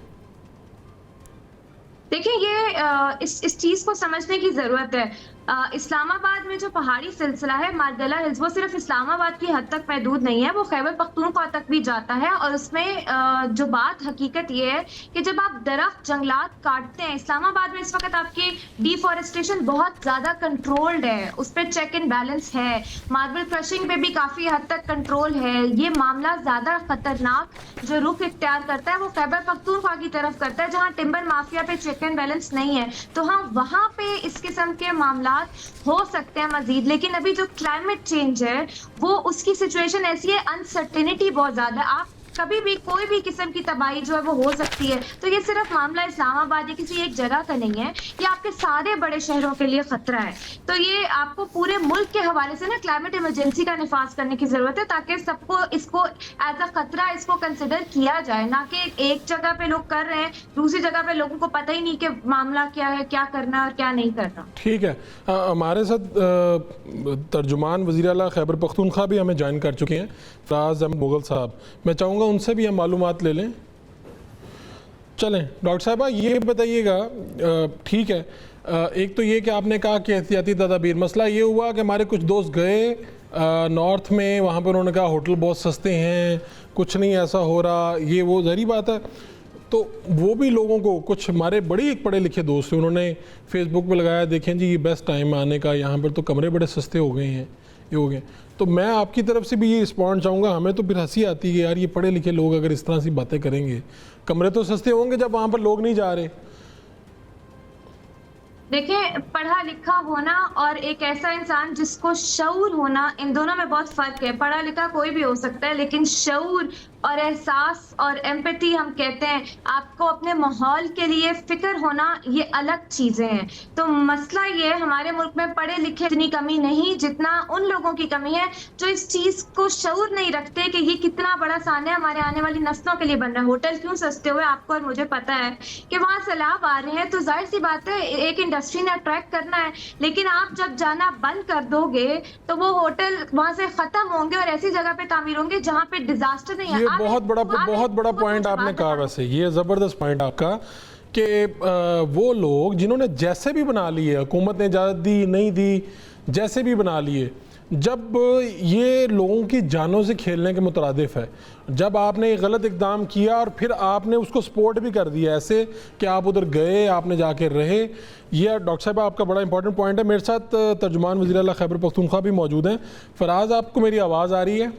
[SPEAKER 5] देखिए, ये इस चीज को समझने की जरूरत है। इस्लामाबाद में जो पहाड़ी सिलसिला है मार्दला हिल्स, वो सिर्फ इस्लामाबाद की हद तक महदूद नहीं है, वो खैबर पख्तूनख्वा तक भी जाता है। और उसमें जो बात हकीकत ये है कि जब आप दरख्त जंगलात काटते हैं, इस्लामाबाद में इस वक्त आपकी डिफॉरेस्टेशन बहुत ज्यादा कंट्रोल्ड है, उस पर चेक एंड बैलेंस है, मार्बल क्रशिंग पे भी काफी हद तक कंट्रोल है। ये मामला ज्यादा खतरनाक जो रुख इख्तियार करता है वो खैबर पख्तूनख्वा की तरफ करता है, जहाँ टिम्बर माफिया पे चेक एंड बैलेंस नहीं है। तो हाँ, वहां पे इस किस्म के मामला हो सकते हैं मजीद। लेकिन अभी जो क्लाइमेट चेंज है वो, उसकी सिचुएशन ऐसी है, अनसर्टेनिटी बहुत ज्यादा है। आप कभी भी कोई भी किस्म की तबाही जो है वो हो सकती है। तो ये सिर्फ मामला इस्लामाबाद या किसी एक जगह का नहीं है, ये आपके सारे बड़े शहरों के लिए खतरा है। तो ये आपको पूरे मुल्क के हवाले से ना क्लाइमेट इमरजेंसी का निफाज करने की जरूरत है ताकि सबको इसको एज अ खतरा इसको कंसिडर किया जाए, ना कि एक जगह पे लोग कर रहे हैं, दूसरी जगह पे लोगों को पता ही नहीं कि मामला क्या है, क्या करना है और क्या नहीं करना।
[SPEAKER 1] ठीक है, हमारे साथ तर्जुमान वज़ीर आला खैबर पख्तूनख्वा भी हमें ज्वाइन कर चुके हैं, फराज अहमद मुगल साहब। मैं चाहूँगा उनसे भी हम मालूमात ले लें। चलें डॉक्टर साहबा, ये बताइएगा, ठीक है, एक तो ये कि आपने कहा कि एहतियाती तदाबीर, मसला ये हुआ कि हमारे कुछ दोस्त गए नॉर्थ में, वहाँ पर उन्होंने कहा होटल बहुत सस्ते हैं, कुछ नहीं ऐसा हो रहा, ये वो ज़ाहिर बात है। तो वो भी लोगों को, कुछ हमारे बड़े एक पढ़े लिखे दोस्त हैं, उन्होंने फेसबुक पे लगाया, देखें जी ये बेस्ट टाइम आने का, यहाँ पर तो कमरे बड़े सस्ते हो गए हैं, ये हो गए। तो मैं आपकी तरफ से भी ये रिस्पॉन्ड चाहूँगा। हमें तो फिर हंसी आती है यार, ये पढ़े लिखे लोग अगर इस तरह से बातें करेंगे, कमरे तो सस्ते होंगे जब वहाँ पर लोग नहीं जा रहे।
[SPEAKER 5] देखिए, पढ़ा लिखा होना और एक ऐसा इंसान जिसको शऊर होना, इन दोनों में बहुत फर्क है। पढ़ा लिखा कोई भी हो सकता है, लेकिन शऊर और एहसास और एम्पैथी हम कहते हैं, आपको अपने माहौल के लिए फिक्र होना, ये अलग चीजें हैं। तो मसला ये है, हमारे मुल्क में पढ़े लिखे इतनी कमी नहीं जितना उन लोगों की कमी है जो इस चीज को शऊर नहीं रखते कि ये कितना बड़ा सान्या हमारे आने वाली नस्लों के लिए बन रहा है। होटल क्यों सस्ते हुए, आपको और मुझे पता है कि वहाँ सैलाब आ रहे हैं, तो जाहिर सी बात है एक इंडस्ट्री ने अट्रैक्ट करना है। लेकिन आप जब जाना बंद कर दोगे तो वो होटल वहां से खत्म होंगे और ऐसी जगह पे तामीर होंगे जहाँ पे डिजास्टर नहीं है।
[SPEAKER 1] ये बहुत बड़ा पॉइंट आपने कहा। वैसे ये ज़बरदस्त पॉइंट आपका कि वो लोग जिन्होंने जैसे भी बना लिए, हुकूमत ने इजाज़त दी नहीं दी, जैसे भी बना लिए, जब ये लोगों की जानों से खेलने के मुतरादिफ है, जब आपने एक गलत इक़दाम किया और फिर आपने उसको सपोर्ट भी कर दिया ऐसे कि आप उधर गए, आपने जाके रहे। ये डॉक्टर साहब आपका बड़ा इंपॉर्टेंट पॉइंट है। मेरे साथ तर्जुमान वज़ीर आला खैबर पख्तूनख्वा भी मौजूद हैं। फराज, आपको मेरी आवाज़ आ रही है?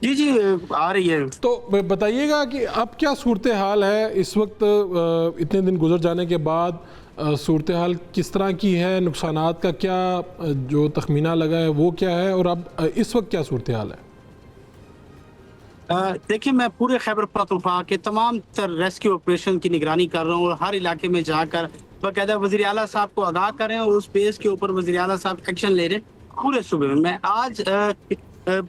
[SPEAKER 6] जी जी आ रही है।
[SPEAKER 1] तो बताइएगा कि अब क्या सूरत हाल है इस वक्त, इतने दिन गुजर जाने के बाद सूरत हाल किस तरह की है, नुकसानात का क्या जो तखमीना लगा है वो क्या है, और अब इस वक्त क्या सूरत हाल है?
[SPEAKER 6] देखिए, मैं पूरे खैबर पख्तूनख्वा के तमाम तर रेस्क्यू ऑपरेशन की निगरानी कर रहा हूँ और हर इलाके में जाकर बाकायदा वज़ीर आला साहब को आगाह करें और उस बेस के ऊपर वज़ीर आला साहब एक्शन ले रहे हैं पूरे सूबे में। मैं आज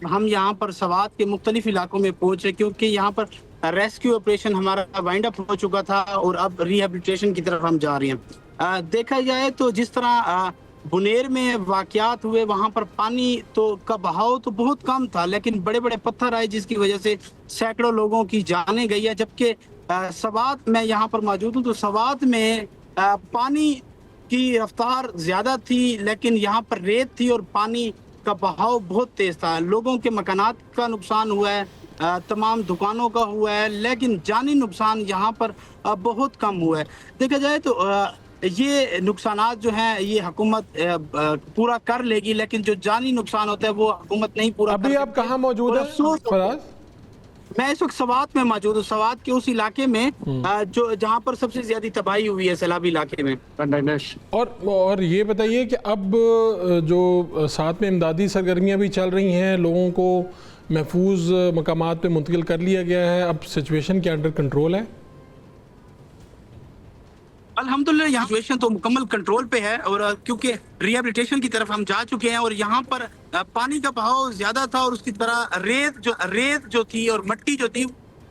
[SPEAKER 6] हम यहाँ पर सवात के मुख्तलिफ इलाकों में पहुंचे क्योंकि यहाँ पर रेस्क्यू ऑपरेशन हमारा वाइंड अप हो चुका था और अब रिहेबिलिटेशन की तरफ हम जा रहे हैं। देखा जाए तो जिस तरह बुनेर में वाकयात हुए, वहाँ पर पानी तो का बहाव तो बहुत कम था, लेकिन बड़े बड़े पत्थर आए जिसकी वजह से सैकड़ों लोगों की जानें गई है। जबकि सवात में यहाँ पर मौजूद हूँ तो सवात में पानी की रफ्तार ज्यादा थी, लेकिन यहाँ पर रेत थी और पानी का बहाव बहुत तेज था। लोगों के मकानात का नुकसान हुआ है, तमाम दुकानों का हुआ है, लेकिन जानी नुकसान यहाँ पर बहुत कम हुआ है। देखा जाए तो ये नुकसानात जो हैं ये हुकूमत पूरा कर लेगी, लेकिन जो जानी नुकसान होता है वो हुकूमत नहीं पूरा।
[SPEAKER 1] अभी आप कहाँ मौजूद हैं फराज?
[SPEAKER 6] मैं इस वक्त सवात में मौजूद हूँ, सवात के उस इलाके में जो जहाँ पर सबसे ज्यादा तबाही हुई है सैलाबी इलाके में।
[SPEAKER 1] और ये बताइए कि अब जो साथ में इमदादी सरगर्मियाँ भी चल रही हैं, लोगों को महफूज मकामात पे मुंतकिल कर लिया गया है, अब सिचुएशन के अंडर कंट्रोल है?
[SPEAKER 6] अल्हम्दुलिल्लाह यहाँ सिचुएशन तो मुकम्मल कंट्रोल पे है और क्योंकि रिहेबिलिटेशन की तरफ हम जा चुके हैं और यहाँ पर पानी का बहाव ज्यादा था और उसकी तरह रेत जो थी और मट्टी जो थी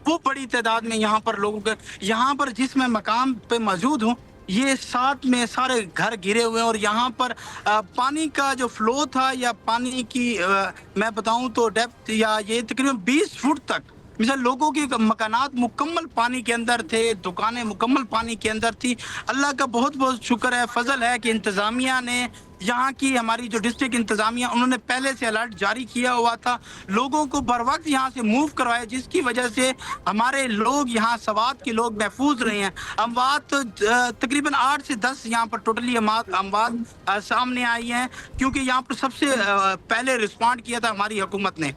[SPEAKER 6] वो बड़ी तादाद में यहाँ पर लोगों के, यहाँ पर जिस मैं मकाम पे मौजूद हूँ ये साथ में सारे घर घिरे हुए हैं और यहाँ पर पानी का जो फ्लो था या पानी की मैं बताऊं तो डेप्थ या ये तकरीबन 20 फुट तक, मिसाल लोगों के मकानात मुकम्मल पानी के अंदर थे, दुकानें मुकम्मल पानी के अंदर थी। अल्लाह का बहुत बहुत शुक्र है, फजल है कि इंतज़ामिया ने, यहाँ की हमारी जो डिस्ट्रिक्ट इंतज़ामिया, उन्होंने पहले से अलर्ट जारी किया हुआ था, लोगों को बर वक्त यहाँ से मूव करवाया, जिसकी वजह से हमारे लोग यहाँ सवात के लोग महफूज रहे हैं। अमवात तकरीबन 8 से 10 यहाँ पर टोटली अमवात सामने आई हैं क्योंकि यहाँ पर सबसे पहले रिस्पॉन्ड किया था हमारी हुकूमत ने।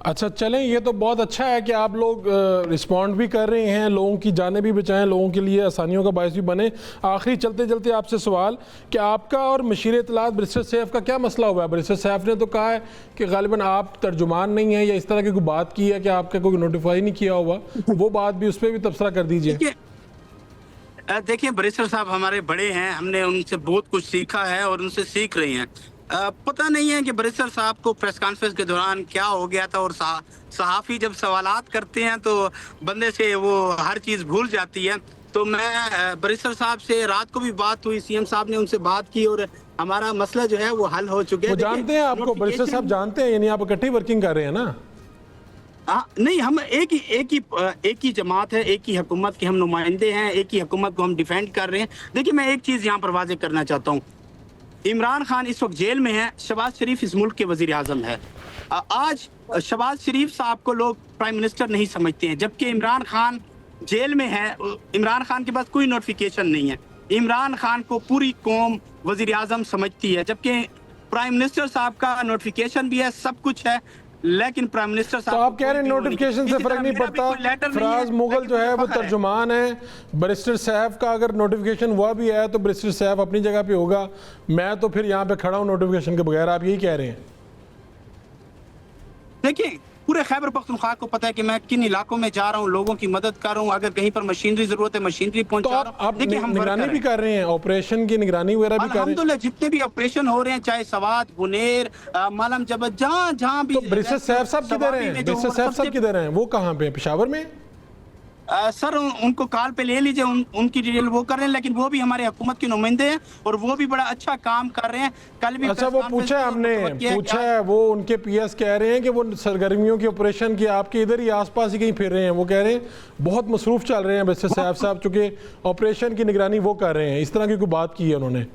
[SPEAKER 1] अच्छा चलें, ये तो बहुत अच्छा है कि आप लोग रिस्पॉन्ड भी कर रहे हैं, लोगों की जानें भी बचाएं, लोगों के लिए आसानियों का बायस भी बने। आखिरी चलते चलते आपसे सवाल कि आपका और मशीर इत्तलात बैरिस्टर सैफ का क्या मसला हुआ है? बैरिस्टर सैफ ने तो कहा है कि गालिबन आप तर्जुमान नहीं है या इस तरह की कोई बात की है कि आपका कोई नोटिफाई नहीं किया हुआ, वो बात भी, उस पर भी तबसरा कर दीजिए।
[SPEAKER 6] देखिए बैरिस्टर साहब हमारे बड़े हैं, हमने उनसे बहुत कुछ सीखा है और उनसे सीख रहे हैं। पता नहीं है कि बैरिस्टर साहब को प्रेस कॉन्फ्रेंस के दौरान क्या हो गया था और सहाफ़ी जब सवालात करते हैं तो बंदे से वो हर चीज़ भूल जाती है। तो मैं बैरिस्टर साहब से रात को भी बात हुई, सीएम साहब ने उनसे बात की और हमारा मसला जो है वो हल हो चुका है।
[SPEAKER 1] वो जानते हैं आपको, बैरिस्टर साहब जानते हैं, यानी आप इकट्ठी वर्किंग कर रहे हैं ना?
[SPEAKER 6] नहीं, हम एक ही जमात है, एक ही हुकूमत के हम नुमाइंदे हैं, एक ही हुकूमत को हम डिफेंड कर रहे हैं। देखिए मैं एक चीज़ यहाँ पर वाज़ेह करना चाहता हूँ, इमरान खान इस वक्त जेल में है, शहबाज शरीफ इस मुल्क के वजीर आजम है। आज शहबाज शरीफ साहब को लोग प्राइम मिनिस्टर नहीं समझते हैं, जबकि इमरान खान जेल में है, इमरान खान के पास कोई नोटिफिकेशन नहीं है। इमरान खान को पूरी कौम वजीर आजम समझती है, जबकि प्राइम मिनिस्टर साहब का नोटिफिकेशन भी है, सब कुछ है, लेकिन प्राइम मिनिस्टर
[SPEAKER 1] तो
[SPEAKER 6] साहब
[SPEAKER 1] आप कह रहे हैं नोटिफिकेशन से फर्क नहीं पड़ता। फराज मुगल जो है वो तर्जुमान है, बैरिस्टर सैफ का अगर नोटिफिकेशन हुआ भी है तो बैरिस्टर सैफ अपनी जगह पे होगा, मैं तो फिर यहाँ पे खड़ा हूँ नोटिफिकेशन के बगैर, आप यही कह रहे हैं?
[SPEAKER 6] देखिए, पूरे खैबर पख्तूनख्वा को पता है कि मैं किन इलाकों में जा रहा हूँ, लोगों की मदद कर रहा हूँ, अगर कहीं पर मशीनरी जरूरत है मशीनरी
[SPEAKER 1] तो
[SPEAKER 6] पहुंचा रहा हूँ।
[SPEAKER 1] आप
[SPEAKER 6] देखिए, हम
[SPEAKER 1] निगरानी भी कर रहे हैं, ऑपरेशन की निगरानी वगैरह भी कर रहे हैं?
[SPEAKER 6] अल्हम्दुलिल्लाह जितने भी ऑपरेशन हो रहे हैं, चाहे सवात, बुनेर, मालम जबत, जहाँ भी।
[SPEAKER 1] तो बैरिस्टर सैफ साहब किधर हैं? बैरिस्टर सैफ साहब किधर हैं? वो कहाँ पे हैं? पेशावर में?
[SPEAKER 6] सर उनको कॉल पे ले लीजिए, उनकी डिटेल वो कर रहे हैं, लेकिन वो भी हमारे हुकूमत के नुमाइंदे हैं और वो भी बड़ा अच्छा काम कर रहे हैं। कल भी
[SPEAKER 1] अच्छा, वो पूछा है हमने, पूछा है, वो उनके पीएस कह रहे हैं कि वो सरगर्मियों के ऑपरेशन की आपके इधर ही आसपास ही कहीं फिर रहे हैं। वो कह रहे हैं बहुत मसरूफ चल रहे हैं बैरिस्टर सैफ साहब, चूंकि ऑपरेशन की निगरानी वो कर रहे हैं। इस तरह की कोई बात की है उन्होंने,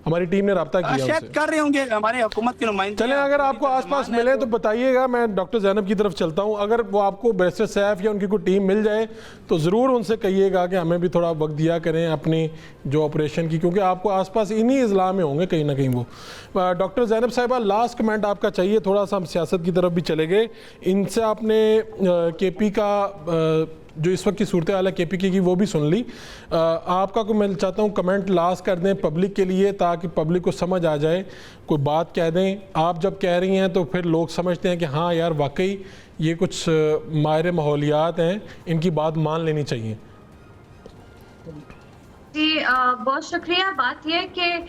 [SPEAKER 1] हमारी टीम ने रब्ता किया
[SPEAKER 6] शायद
[SPEAKER 1] उनसे।
[SPEAKER 6] कर रहे होंगे हमारे हुकूमत के नुमाइंदे।
[SPEAKER 1] चलें, अगर आपको आसपास मिले तो बताइएगा, मैं डॉक्टर ज़ैनब की तरफ चलता हूं। अगर वो आपको बैरिस्टर सैफ या उनकी कोई टीम मिल जाए तो ज़रूर उनसे कहिएगा कि हमें भी थोड़ा वक्त दिया करें अपनी जो ऑपरेशन की, क्योंकि आपको आसपास इन्हीं इज़्ला में होंगे कहीं ना कहीं वो। डॉक्टर ज़ैनब साहिबा, लास्ट कमेंट आपका चाहिए, थोड़ा सा हम सियासत की तरफ भी चले गए। इनसे आपने KP का जो इस वक्त की सूरत हाल है KP की वो भी सुन ली। आपका को मैं चाहता हूँ कमेंट लास्ट कर दें पब्लिक के लिए, ताकि पब्लिक को समझ आ जाए, कोई बात कह दें। आप जब कह रही हैं तो फिर लोग समझते हैं कि हाँ यार वाकई ये कुछ माहिर माहौलियात हैं, इनकी बात मान लेनी चाहिए।
[SPEAKER 5] जी बहुत शुक्रिया। बात यह कि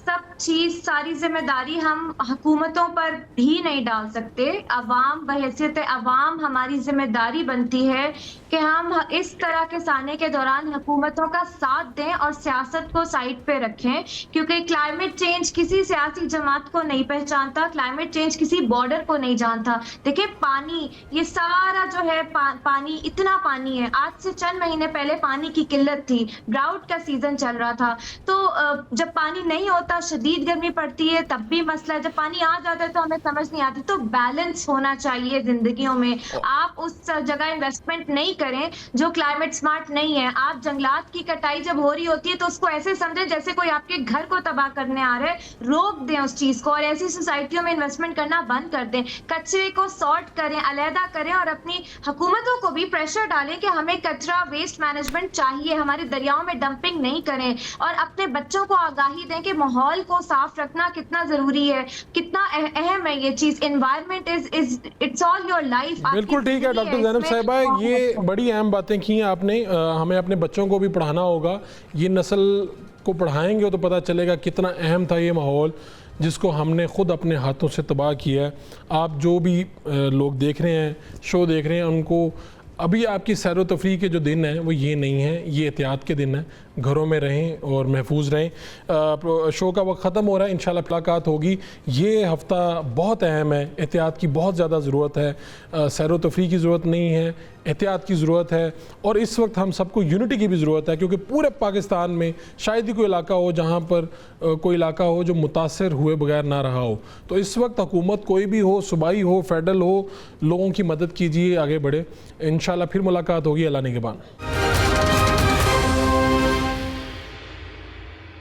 [SPEAKER 5] सब चीज, सारी जिम्मेदारी हम हुकूमतों पर भी नहीं डाल सकते। अवाम, बहैसियत अवाम हमारी जिम्मेदारी बनती है कि हम इस तरह के साने के दौरान हुकूमतों का साथ दें और सियासत को साइड पे रखें, क्योंकि क्लाइमेट चेंज किसी सियासी जमात को नहीं पहचानता, क्लाइमेट चेंज किसी बॉर्डर को नहीं जानता। देखिए पानी, ये सारा जो है पानी, इतना पानी है, आज से चंद महीने पहले पानी की किल्लत थी, ड्राउट का सीजन चल रहा था, तो जब पानी नहीं होता, शदीद गर्मी पड़ती है, तब भी मसला है, जब पानी आ जाता है तो हमें समझ नहीं आती। तो बैलेंस होना चाहिए जिंदगियों में। आप उस जगह इन्वेस्टमेंट नहीं करें जो क्लाइमेट स्मार्ट नहीं है। आप जंगलात की कटाई जब हो रही होती है तो उसको ऐसे समझें जैसे कोई आपके घर को तबाह करने आ रहा है, रोक दें उस चीज को और ऐसी सोसाइटियों में इन्वेस्टमेंट करना बंद कर दें। कचरे को सॉर्ट करें, अलहदा करें और अपनी हुकूमतों को भी प्रेशर डालें कि हमें कचरा वेस्ट मैनेजमेंट चाहिए, हमारे दरियाओं में डंपिंग नहीं करें, और अपने बच्चों को आगाही दें कि माहौल को साफ रखना कितना जरूरी है, कितना अहम है ये चीज। Environment is it's all your life.
[SPEAKER 1] बिल्कुल ठीक है डॉक्टर ज़ैनब साहिबा, ये बड़ी अहम बातें की हैं आपने। हमें अपने बच्चों को भी पढ़ाना होगा, ये नस्ल को पढ़ाएंगे तो पता चलेगा कितना अहम था ये माहौल जिसको हमने ख़ुद अपने हाथों से तबाह किया है। आप जो भी लोग देख रहे हैं, शो देख रहे हैं, उनको अभी आपकी सैर व तफरीह के जो दिन हैं वो ये नहीं है, ये एहतियात के दिन हैं। घरों में रहें और महफूज रहें। शो का वक्त ख़त्म हो रहा है, इंशाल्लाह मुलाकात होगी। ये हफ़्ता बहुत अहम है, एहतियात की बहुत ज़्यादा ज़रूरत है। सैर व तफरीह की ज़रूरत नहीं है, एहतियात की ज़रूरत है। और इस वक्त हम सबको यूनिटी की भी ज़रूरत है, क्योंकि पूरे पाकिस्तान में शायद ही कोई इलाका हो जहाँ पर कोई इलाका हो जो मुतासर हुए बगैर ना रहा हो। तो इस वक्त हुकूमत कोई भी हो, सूबाई हो, फेडरल हो, लोगों की मदद कीजिए, आगे बढ़े। इंशाल्लाह फिर मुलाकात होगी। अल्लाह निगहबान।